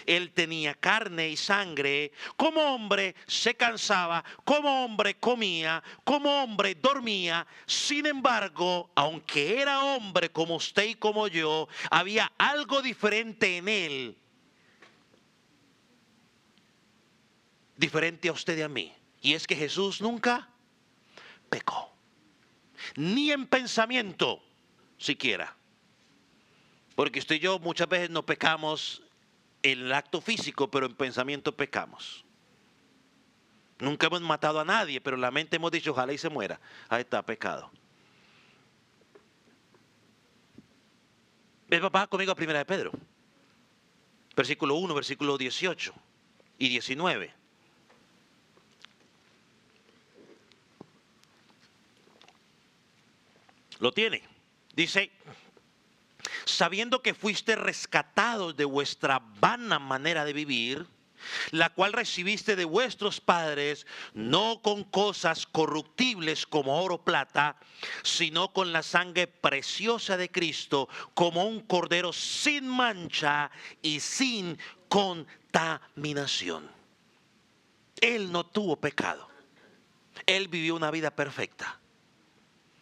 Él tenía carne y sangre. Como hombre se cansaba, como hombre comía, como hombre dormía. Sin embargo, aunque era hombre como usted y como yo, había algo diferente en Él. Diferente a usted y a mí. Y es que Jesús nunca pecó. Ni en pensamiento siquiera. Porque usted y yo muchas veces no pecamos en el acto físico, pero en pensamiento pecamos. Nunca hemos matado a nadie, pero en la mente hemos dicho, ojalá y se muera. Ahí está, pecado. Va conmigo a 1 de Pedro. Versículo 1, versículo 18 y 19. Lo tiene. Dice, sabiendo que fuiste rescatados de vuestra vana manera de vivir, la cual recibiste de vuestros padres, no con cosas corruptibles como oro o plata, sino con la sangre preciosa de Cristo, como un cordero sin mancha y sin contaminación. Él no tuvo pecado. Él vivió una vida perfecta.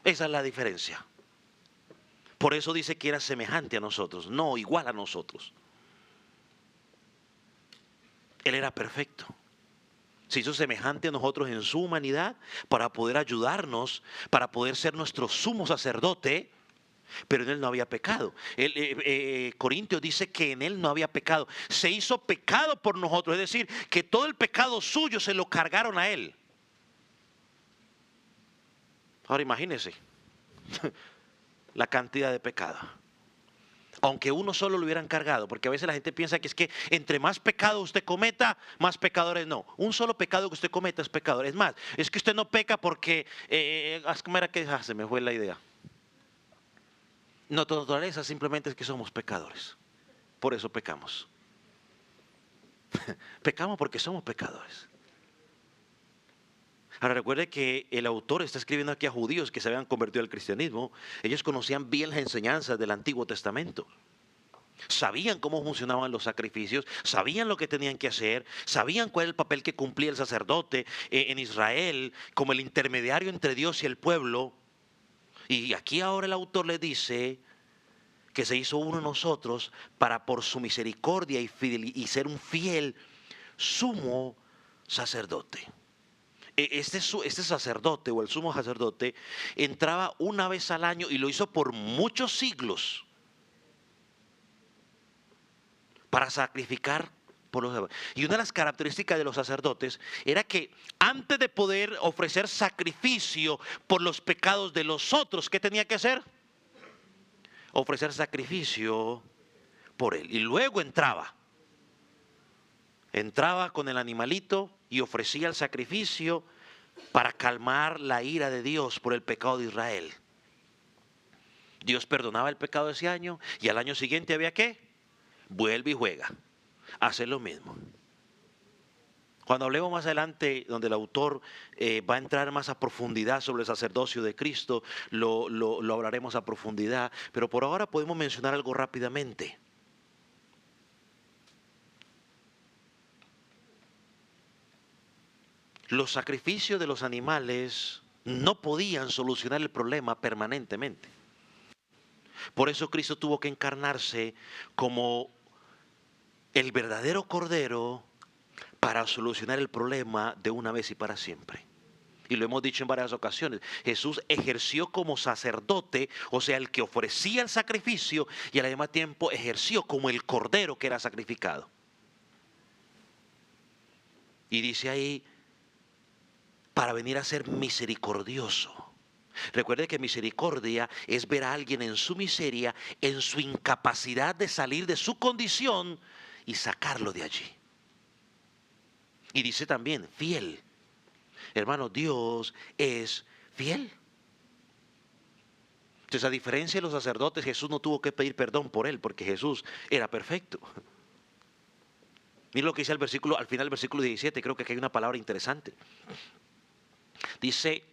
Esa es la diferencia. Por eso dice que era semejante a nosotros, no igual a nosotros. Él era perfecto. Se hizo semejante a nosotros en su humanidad para poder ayudarnos, para poder ser nuestro sumo sacerdote, pero en Él no había pecado. Corintios dice que en Él no había pecado. Se hizo pecado por nosotros, es decir, que todo el pecado suyo se lo cargaron a Él. Ahora imagínense la cantidad de pecado. Aunque uno solo lo hubieran cargado, porque a veces la gente piensa que es que entre más pecado usted cometa, más pecadores. No, un solo pecado que usted cometa es pecador. Es más, es que usted no peca porque, ¿cómo era que se me fue la idea? Nuestra naturaleza simplemente es que somos pecadores. Por eso pecamos. Pecamos porque somos pecadores. Ahora recuerde que el autor está escribiendo aquí a judíos que se habían convertido al cristianismo. Ellos conocían bien las enseñanzas del Antiguo Testamento. Sabían cómo funcionaban los sacrificios, sabían lo que tenían que hacer, sabían cuál era el papel que cumplía el sacerdote en Israel como el intermediario entre Dios y el pueblo. Y aquí ahora el autor le dice que se hizo uno de nosotros para por su misericordia y ser un fiel sumo sacerdote. Este sacerdote o el sumo sacerdote entraba una vez al año y lo hizo por muchos siglos para sacrificar por los demás. Y una de las características de los sacerdotes era que antes de poder ofrecer sacrificio por los pecados de los otros, ¿qué tenía que hacer? Ofrecer sacrificio por él. Y luego entraba con el animalito y ofrecía el sacrificio para calmar la ira de Dios por el pecado de Israel. Dios perdonaba el pecado de ese año y al año siguiente había ¿qué? Vuelve y juega, hace lo mismo. Cuando hablemos más adelante, donde el autor va a entrar más a profundidad sobre el sacerdocio de Cristo, lo hablaremos a profundidad, pero por ahora podemos mencionar algo rápidamente. Los sacrificios de los animales no podían solucionar el problema permanentemente. Por eso Cristo tuvo que encarnarse como el verdadero Cordero para solucionar el problema de una vez y para siempre. Y lo hemos dicho en varias ocasiones. Jesús ejerció como sacerdote, o sea, el que ofrecía el sacrificio, y al mismo tiempo ejerció como el Cordero que era sacrificado. Y dice ahí, para venir a ser misericordioso. Recuerde que misericordia es ver a alguien en su miseria, en su incapacidad de salir de su condición y sacarlo de allí. Y dice también, fiel. Hermano, Dios es fiel. Entonces, a diferencia de los sacerdotes, Jesús no tuvo que pedir perdón por él, porque Jesús era perfecto. Mira lo que dice al final del versículo 17, creo que aquí hay una palabra interesante. Dice,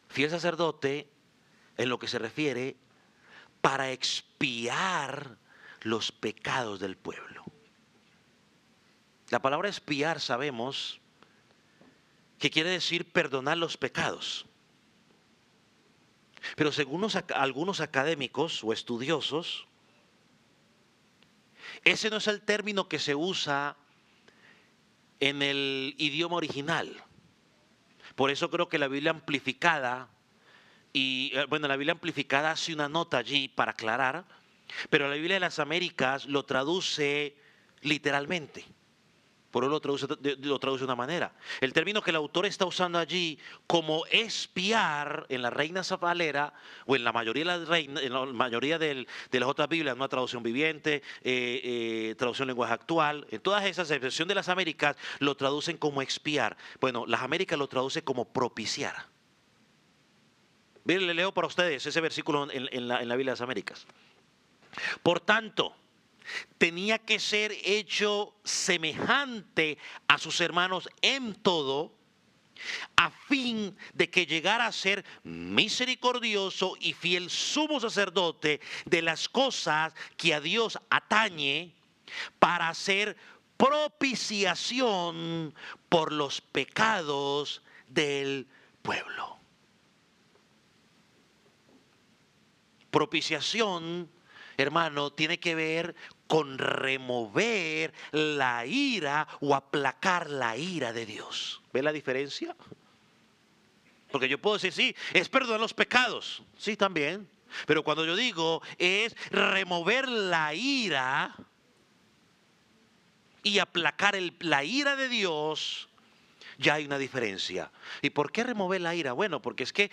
fiel sacerdote, en lo que se refiere, para expiar los pecados del pueblo. La palabra expiar sabemos que quiere decir perdonar los pecados. Pero según algunos académicos o estudiosos, ese no es el término que se usa en el idioma original. Por eso creo que la Biblia amplificada, la Biblia amplificada hace una nota allí para aclarar, pero la Biblia de las Américas lo traduce literalmente. Por eso lo traduce de una manera. El término que el autor está usando allí como expiar en la Reina Valera o en la mayoría de las otras Biblias, una traducción viviente, traducción lenguaje actual, en todas esas, excepción de las Américas, lo traducen como expiar. Bueno, las Américas lo traduce como propiciar. Miren, le leo para ustedes ese versículo en la Biblia de las Américas. Por tanto, tenía que ser hecho semejante a sus hermanos en todo, a fin de que llegara a ser misericordioso y fiel sumo sacerdote de las cosas que a Dios atañe, para hacer propiciación por los pecados del pueblo. Propiciación, hermano, tiene que ver con remover la ira o aplacar la ira de Dios. ¿Ve la diferencia? Porque yo puedo decir, sí, es perdonar los pecados. Sí, también. Pero cuando yo digo es remover la ira y aplacar la ira de Dios, ya hay una diferencia. ¿Y por qué remover la ira? Bueno, porque es que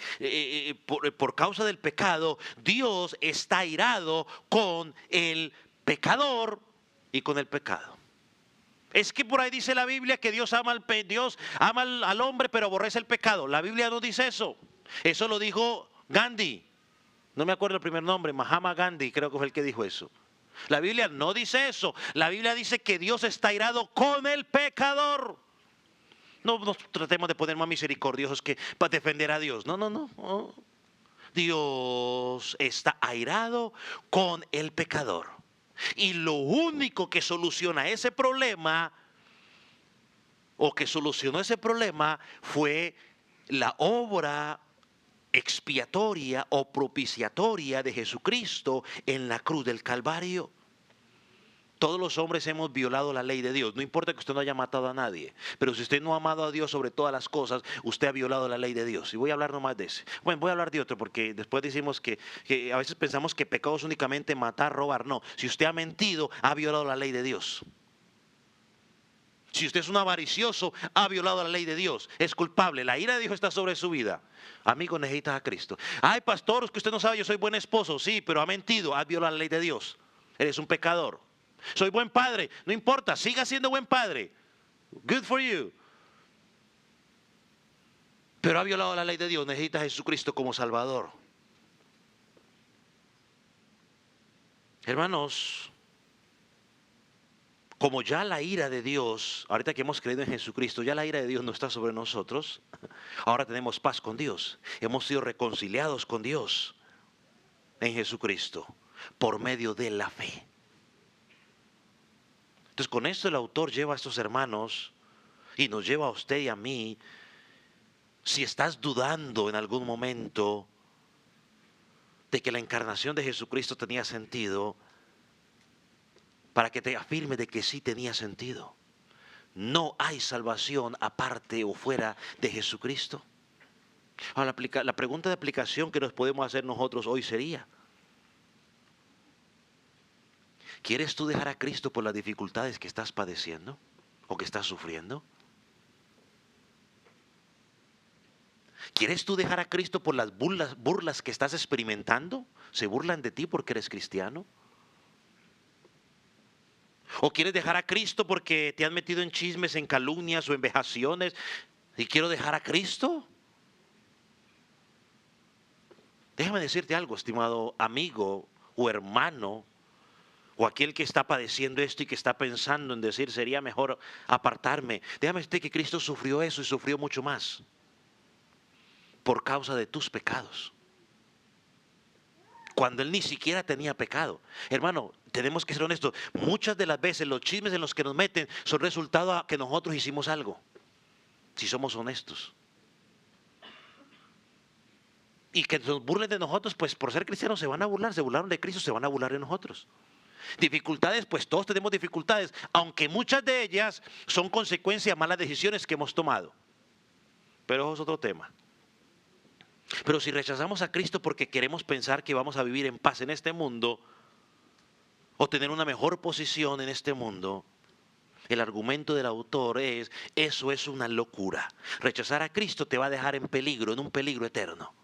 por causa del pecado, Dios está airado con el pecador y con el pecado. Es que por ahí dice la Biblia que Dios ama al hombre, pero aborrece el pecado. La Biblia no dice eso. Eso lo dijo Gandhi. No me acuerdo el primer nombre, Mahatma Gandhi, creo que fue el que dijo eso. La Biblia no dice eso. La Biblia dice que Dios está airado con el pecador. No nos tratemos de poner más misericordiosos que para defender a Dios. No. Dios está airado con el pecador. Y lo único que soluciona ese problema, o que solucionó ese problema, fue la obra expiatoria o propiciatoria de Jesucristo en la cruz del Calvario. Todos los hombres hemos violado la ley de Dios. No importa que usted no haya matado a nadie, pero si usted no ha amado a Dios sobre todas las cosas, usted ha violado la ley de Dios. Y voy a hablar nomás de ese. Bueno, voy a hablar de otro, porque después decimos que a veces pensamos que pecado es únicamente matar, robar. No, si usted ha mentido, ha violado la ley de Dios. Si usted es un avaricioso, ha violado la ley de Dios. Es culpable. La ira de Dios está sobre su vida. Amigo, necesitas a Cristo. Ay, pastor, es que usted no sabe, yo soy buen esposo. Sí, pero ha mentido, ha violado la ley de Dios. Eres un pecador. Soy buen padre, no importa, siga siendo buen padre. Good for you. Pero ha violado la ley de Dios, necesita a Jesucristo como Salvador. Hermanos, como ya la ira de Dios, ahorita que hemos creído en Jesucristo, ya la ira de Dios no está sobre nosotros. Ahora tenemos paz con Dios. Hemos sido reconciliados con Dios en Jesucristo por medio de la fe. Entonces, con esto el autor lleva a estos hermanos y nos lleva a usted y a mí. Si estás dudando en algún momento de que la encarnación de Jesucristo tenía sentido, para que te afirme de que sí tenía sentido. No hay salvación aparte o fuera de Jesucristo. Ahora, la pregunta de aplicación que nos podemos hacer nosotros hoy sería: ¿quieres tú dejar a Cristo por las dificultades que estás padeciendo o que estás sufriendo? ¿Quieres tú dejar a Cristo por las burlas que estás experimentando? ¿Se burlan de ti porque eres cristiano? ¿O quieres dejar a Cristo porque te han metido en chismes, en calumnias o en vejaciones? ¿Y quiero dejar a Cristo? Déjame decirte algo, estimado amigo o hermano, o aquel que está padeciendo esto y que está pensando en decir, sería mejor apartarme. Déjame decirte que Cristo sufrió eso y sufrió mucho más. por causa de tus pecados. Cuando él ni siquiera tenía pecado. Hermano, tenemos que ser honestos. Muchas de las veces los chismes en los que nos meten son resultado a que nosotros hicimos algo. Si somos honestos. Y que nos burlen de nosotros, pues por ser cristianos se van a burlar. Se burlaron de Cristo, se van a burlar de nosotros. Dificultades, pues todos tenemos dificultades. Aunque muchas de ellas son consecuencia de malas decisiones que hemos tomado. Pero eso es otro tema. Pero si rechazamos a Cristo porque queremos pensar que vamos a vivir en paz en este mundo o tener una mejor posición en este mundo, el argumento del autor es, eso es una locura. Rechazar a Cristo te va a dejar en peligro, en un peligro eterno.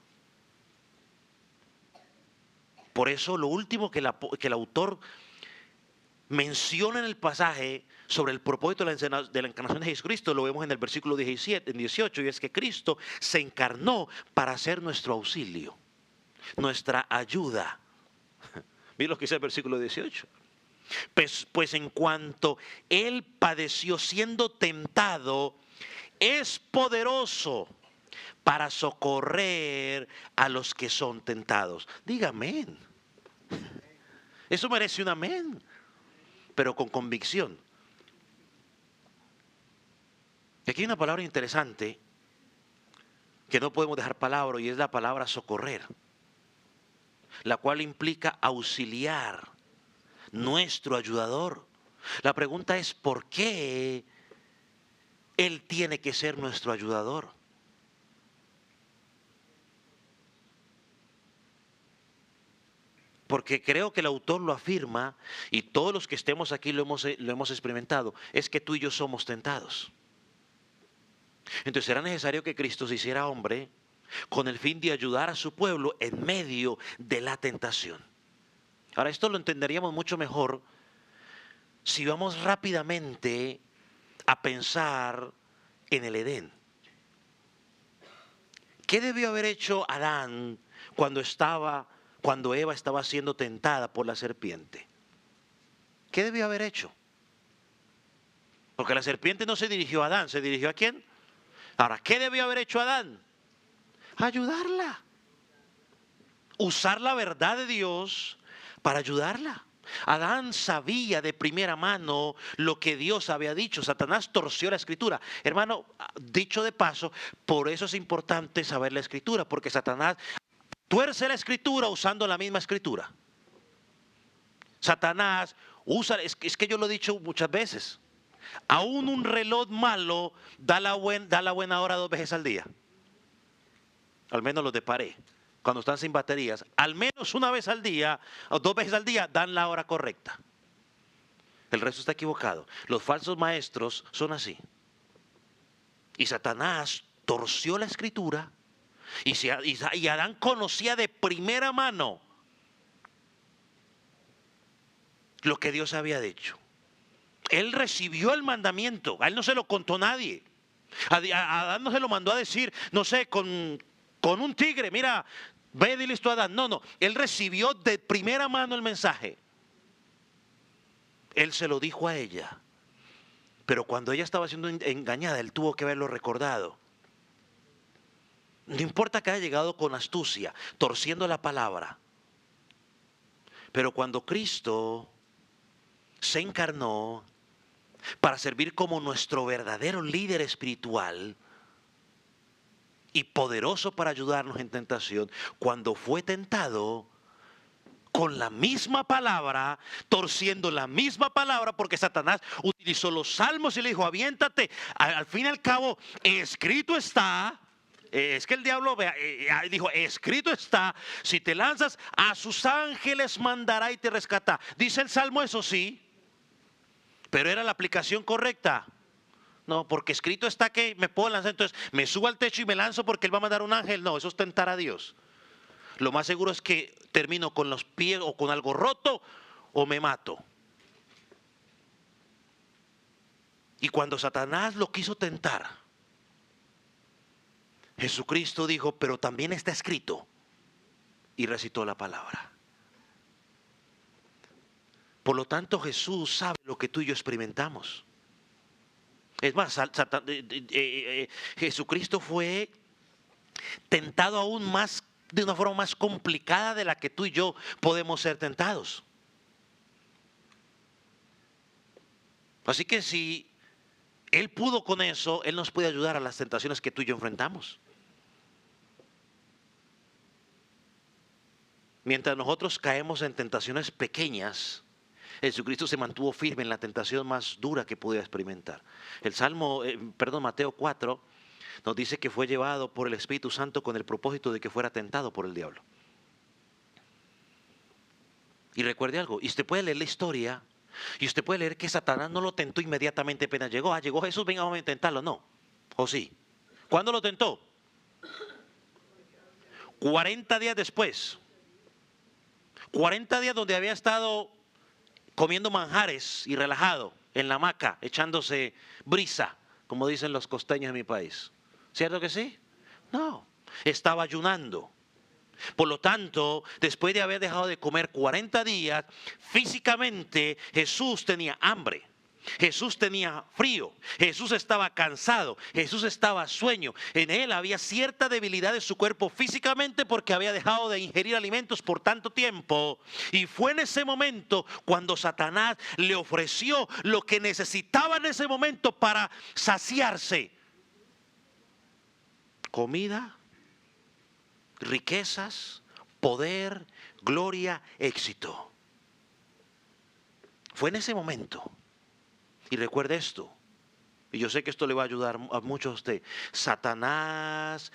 Por eso lo último que el autor menciona en el pasaje sobre el propósito de la encarnación de Jesucristo, lo vemos en el versículo 18, y es que Cristo se encarnó para ser nuestro auxilio, nuestra ayuda. Miren lo que dice el versículo 18. Pues en cuanto Él padeció siendo tentado, es poderoso para socorrer a los que son tentados. Diga amén. Eso merece un amén, pero con convicción. Y aquí hay una palabra interesante que no podemos dejar palabra, y es la palabra socorrer, la cual implica auxiliar, nuestro ayudador. La pregunta es, ¿por qué Él tiene que ser nuestro ayudador? Porque creo que el autor lo afirma, y todos los que estemos aquí lo hemos experimentado, es que tú y yo somos tentados. Entonces era necesario que Cristo se hiciera hombre con el fin de ayudar a su pueblo en medio de la tentación. Ahora, esto lo entenderíamos mucho mejor si vamos rápidamente a pensar en el Edén. ¿Qué debió haber hecho Adán cuando Eva estaba siendo tentada por la serpiente? ¿Qué debió haber hecho? Porque la serpiente no se dirigió a Adán, ¿se dirigió a quién? Ahora, ¿qué debió haber hecho Adán? Ayudarla. Usar la verdad de Dios para ayudarla. Adán sabía de primera mano lo que Dios había dicho. Satanás torció la escritura. Hermano, dicho de paso, por eso es importante saber la escritura, porque Satanás tuerce la escritura usando la misma escritura. Satanás usa, es que yo lo he dicho muchas veces, aún un reloj malo da la buena hora 2 veces al día. Al menos los de pared, cuando están sin baterías, al menos una vez al día o 2 veces al día dan la hora correcta. El resto está equivocado. Los falsos maestros son así. Y Satanás torció la escritura, y Adán conocía de primera mano lo que Dios había dicho. Él recibió el mandamiento, a él no se lo contó nadie. A Adán no se lo mandó a decir, no sé, con un tigre, mira, ve y dile esto a Adán. No, él recibió de primera mano el mensaje. Él se lo dijo a ella. Pero cuando ella estaba siendo engañada, él tuvo que haberlo recordado. No importa que haya llegado con astucia, torciendo la palabra. Pero cuando Cristo se encarnó para servir como nuestro verdadero líder espiritual y poderoso para ayudarnos en tentación, cuando fue tentado con la misma palabra, torciendo la misma palabra, porque Satanás utilizó los salmos y le dijo, aviéntate, al fin y al cabo, escrito está. Es que el diablo dijo, escrito está, si te lanzas, a sus ángeles mandará y te rescatará. Dice el salmo, eso sí, pero ¿era la aplicación correcta? No, porque escrito está que me puedo lanzar, entonces me subo al techo y me lanzo porque él va a mandar un ángel. No, eso es tentar a Dios. Lo más seguro es que termino con los pies o con algo roto o me mato. Y cuando Satanás lo quiso tentar, Jesucristo dijo, pero también está escrito, y recitó la palabra. Por lo tanto, Jesús sabe lo que tú y yo experimentamos. Es más, Jesucristo fue tentado aún más, de una forma más complicada de la que tú y yo podemos ser tentados. Así que si Él pudo con eso, Él nos puede ayudar a las tentaciones que tú y yo enfrentamos. Mientras nosotros caemos en tentaciones pequeñas, Jesucristo se mantuvo firme en la tentación más dura que pudiera experimentar. Mateo 4 nos dice que fue llevado por el Espíritu Santo con el propósito de que fuera tentado por el diablo. Y recuerde algo, y usted puede leer la historia, y usted puede leer que Satanás no lo tentó inmediatamente apenas llegó. Llegó Jesús, venga, vamos a intentarlo. No, ¿o sí? ¿Cuándo lo tentó? 40 días después. 40 días donde había estado comiendo manjares y relajado en la hamaca, echándose brisa, como dicen los costeños de mi país. ¿Cierto que sí? No, estaba ayunando. Por lo tanto, después de haber dejado de comer 40 días, físicamente Jesús tenía hambre. Jesús tenía frío, Jesús estaba cansado, Jesús estaba sueño. En él había cierta debilidad de su cuerpo físicamente porque había dejado de ingerir alimentos por tanto tiempo. Y fue en ese momento cuando Satanás le ofreció lo que necesitaba en ese momento para saciarse: comida, riquezas, poder, gloria, éxito. Fue en ese momento. Y recuerde esto, y yo sé que esto le va a ayudar a muchos de ustedes. Satanás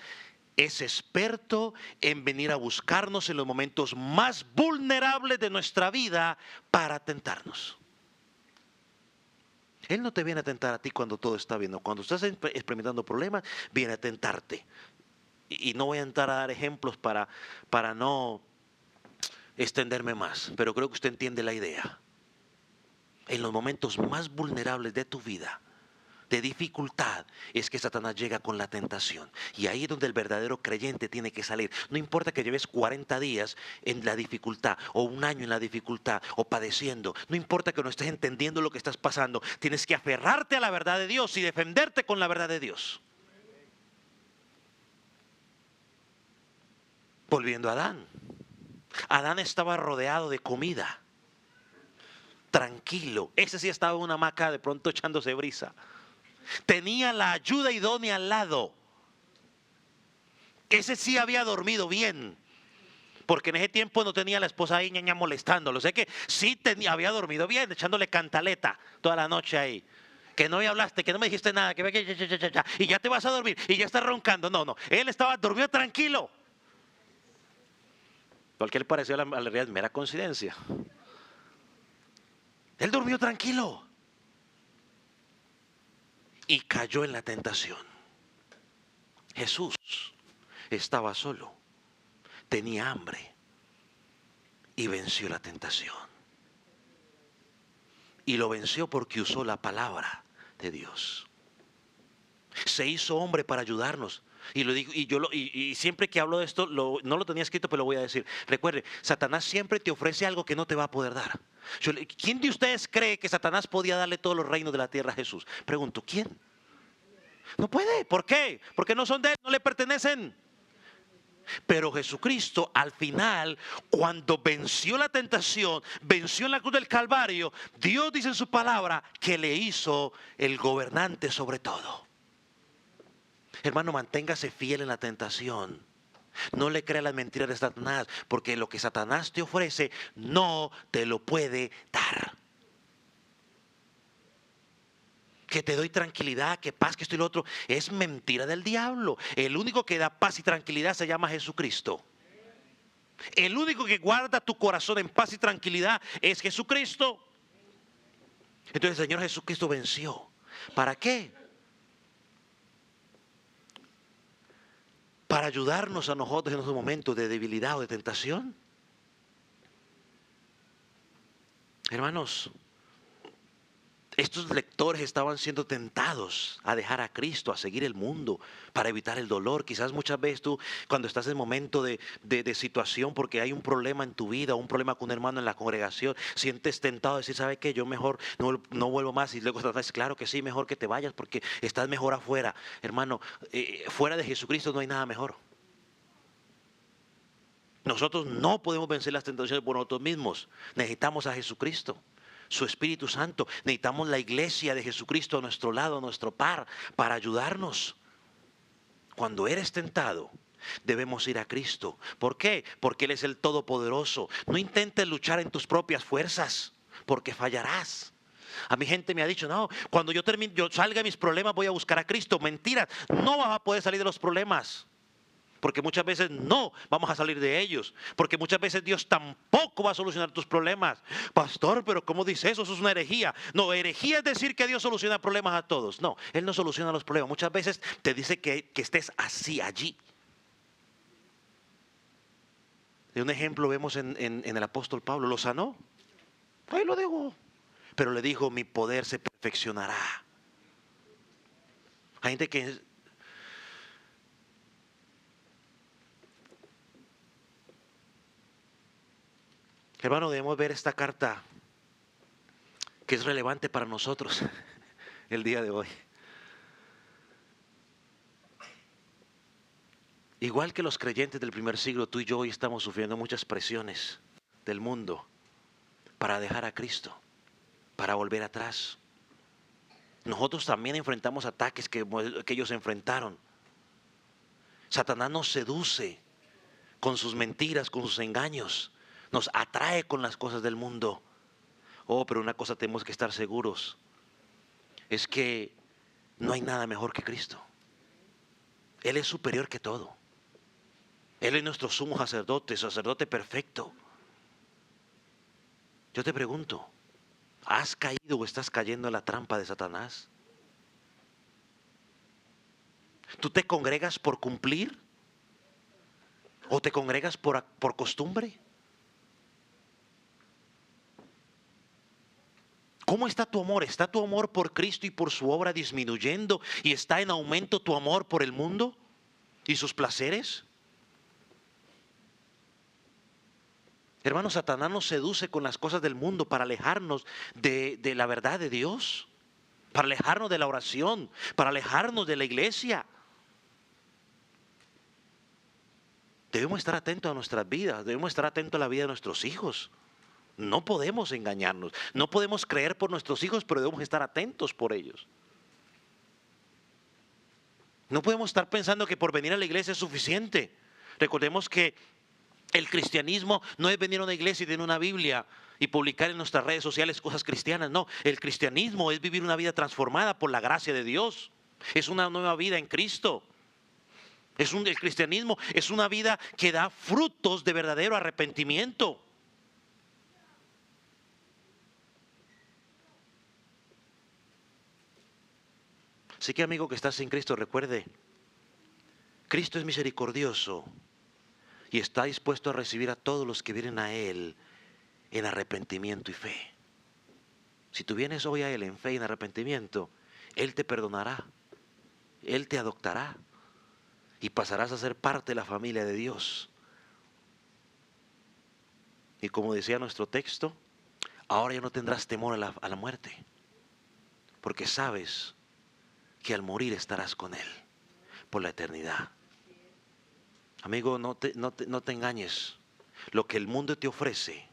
es experto en venir a buscarnos en los momentos más vulnerables de nuestra vida para tentarnos. Él no te viene a tentar a ti cuando todo está bien. Cuando estás experimentando problemas, viene a tentarte. Y no voy a entrar a dar ejemplos para no extenderme más, pero creo que usted entiende la idea. En los momentos más vulnerables de tu vida, de dificultad, es que Satanás llega con la tentación. Y ahí es donde el verdadero creyente tiene que salir. No importa que lleves 40 días en la dificultad, o un año en la dificultad, o padeciendo. No importa que no estés entendiendo lo que estás pasando. Tienes que aferrarte a la verdad de Dios y defenderte con la verdad de Dios. Volviendo a Adán. Adán estaba rodeado de comida, tranquilo. Ese sí estaba en una hamaca de pronto echándose brisa. Tenía la ayuda idónea al lado. Ese sí había dormido bien, porque en ese tiempo no tenía a la esposa ahí ñaña molestándolo. Sé que sí había dormido bien, echándole cantaleta toda la noche ahí. Que no me hablaste, que no me dijiste nada, y ya te vas a dormir, y ya estás roncando. No, él estaba dormido tranquilo. Lo que le pareció a la realidad mera coincidencia. Él durmió tranquilo y cayó en la tentación. Jesús estaba solo, tenía hambre y venció la tentación. Y lo venció porque usó la palabra de Dios. Se hizo hombre para ayudarnos. Y lo digo, y siempre que hablo de esto, no lo tenía escrito, pero lo voy a decir. Recuerde, Satanás siempre te ofrece algo que no te va a poder dar. ¿Quién de ustedes cree que Satanás podía darle todos los reinos de la tierra a Jesús? Pregunto, ¿quién? No puede. ¿Por qué? Porque no son de él, no le pertenecen. Pero Jesucristo al final, cuando venció la tentación, venció en la cruz del Calvario, Dios dice en su palabra que le hizo el gobernante sobre todo. Hermano, manténgase fiel en la tentación. No le crea las mentiras de Satanás, porque lo que Satanás te ofrece no te lo puede dar. Que te doy tranquilidad, que paz, que esto y lo otro, es mentira del diablo. El único que da paz y tranquilidad se llama Jesucristo. El único que guarda tu corazón en paz y tranquilidad es Jesucristo. Entonces el Señor Jesucristo venció. ¿Para qué? Para ayudarnos a nosotros en esos momentos de debilidad o de tentación. Hermanos, estos lectores estaban siendo tentados a dejar a Cristo, a seguir el mundo para evitar el dolor. Quizás muchas veces tú, cuando estás en momento de situación porque hay un problema en tu vida, un problema con un hermano en la congregación, sientes tentado a decir, ¿sabe qué? Yo mejor no vuelvo más. Y luego estás, claro que sí, mejor que te vayas porque estás mejor afuera. Hermano, fuera de Jesucristo no hay nada mejor. Nosotros no podemos vencer las tentaciones por nosotros mismos. Necesitamos a Jesucristo, su Espíritu Santo. Necesitamos la iglesia de Jesucristo a nuestro lado, a nuestro par, para ayudarnos. Cuando eres tentado, debemos ir a Cristo. ¿Por qué? Porque Él es el Todopoderoso. No intentes luchar en tus propias fuerzas, porque fallarás. A mi gente me ha dicho, no, cuando yo salga de mis problemas voy a buscar a Cristo. Mentira, no vas a poder salir de los problemas. Porque muchas veces no vamos a salir de ellos. Porque muchas veces Dios tampoco va a solucionar tus problemas. Pastor, pero ¿cómo dice eso? Eso es una herejía. No, herejía es decir que Dios soluciona problemas a todos. No, Él no soluciona los problemas. Muchas veces te dice que estés así, allí. De un ejemplo vemos en el apóstol Pablo. Lo sanó. Ahí lo dejó. Pero le dijo, mi poder se perfeccionará. Hay gente que... Hermano, debemos ver esta carta que es relevante para nosotros el día de hoy. Igual que los creyentes del primer siglo, tú y yo hoy estamos sufriendo muchas presiones del mundo para dejar a Cristo, para volver atrás. Nosotros también enfrentamos ataques que ellos enfrentaron. Satanás nos seduce con sus mentiras, con sus engaños. Nos atrae con las cosas del mundo. Oh, pero una cosa tenemos que estar seguros. Es que no hay nada mejor que Cristo. Él es superior que todo. Él es nuestro sumo sacerdote, sacerdote perfecto. Yo te pregunto, ¿has caído o estás cayendo en la trampa de Satanás? ¿Tú te congregas por cumplir? ¿O te congregas por costumbre? ¿Cómo está tu amor? ¿Está tu amor por Cristo y por su obra disminuyendo? ¿Y está en aumento tu amor por el mundo y sus placeres? Hermano, Satanás nos seduce con las cosas del mundo para alejarnos de la verdad de Dios, para alejarnos de la oración, para alejarnos de la iglesia. Debemos estar atentos a nuestras vidas, debemos estar atentos a la vida de nuestros hijos. No podemos engañarnos, no podemos creer por nuestros hijos, pero debemos estar atentos por ellos. No podemos estar pensando que por venir a la iglesia es suficiente. Recordemos que el cristianismo no es venir a una iglesia y tener una Biblia y publicar en nuestras redes sociales cosas cristianas. No, el cristianismo es vivir una vida transformada por la gracia de Dios. Es una nueva vida en Cristo. El cristianismo es una vida que da frutos de verdadero arrepentimiento. Así que, amigo que estás en Cristo, recuerde, Cristo es misericordioso y está dispuesto a recibir a todos los que vienen a Él en arrepentimiento y fe. Si tú vienes hoy a Él en fe y en arrepentimiento, Él te perdonará, Él te adoptará y pasarás a ser parte de la familia de Dios. Y como decía nuestro texto, ahora ya no tendrás temor a la muerte, porque sabes que al morir estarás con Él por la eternidad. Amigo, no te engañes. Lo que el mundo te ofrece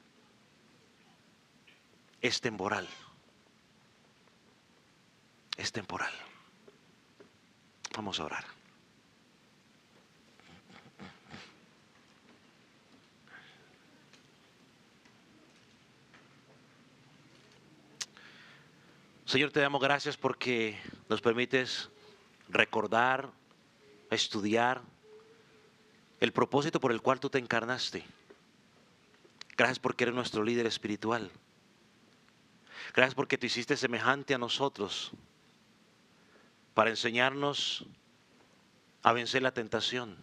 es temporal. Es temporal. Vamos a orar. Señor, te damos gracias porque nos permites recordar, estudiar el propósito por el cual tú te encarnaste. Gracias porque eres nuestro líder espiritual. Gracias porque te hiciste semejante a nosotros para enseñarnos a vencer la tentación.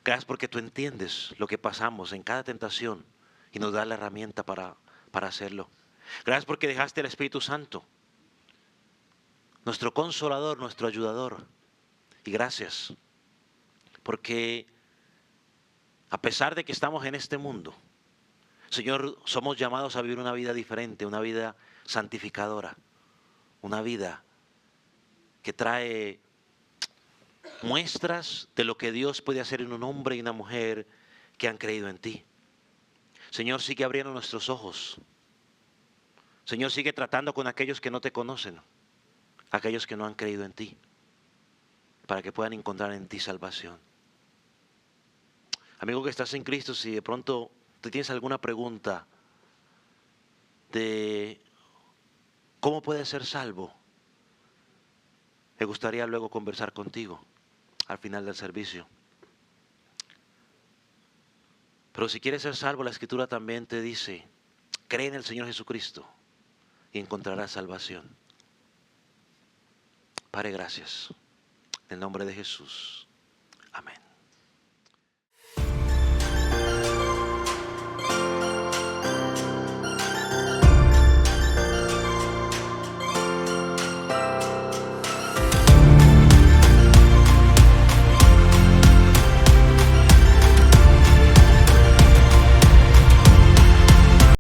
Gracias porque tú entiendes lo que pasamos en cada tentación y nos das la herramienta para hacerlo. Gracias porque dejaste al Espíritu Santo, nuestro consolador, nuestro ayudador. Y gracias porque a pesar de que estamos en este mundo, Señor, somos llamados a vivir una vida diferente, una vida santificadora, una vida que trae muestras de lo que Dios puede hacer en un hombre y una mujer que han creído en ti. Señor, sigue abriendo nuestros ojos. Señor, sigue tratando con aquellos que no te conocen, aquellos que no han creído en ti, para que puedan encontrar en ti salvación. Amigo que estás en Cristo, si de pronto tú tienes alguna pregunta de cómo puedes ser salvo, me gustaría luego conversar contigo al final del servicio. Pero si quieres ser salvo, la Escritura también te dice, cree en el Señor Jesucristo y encontrarás salvación. Padre, gracias. En el nombre de Jesús. Amén.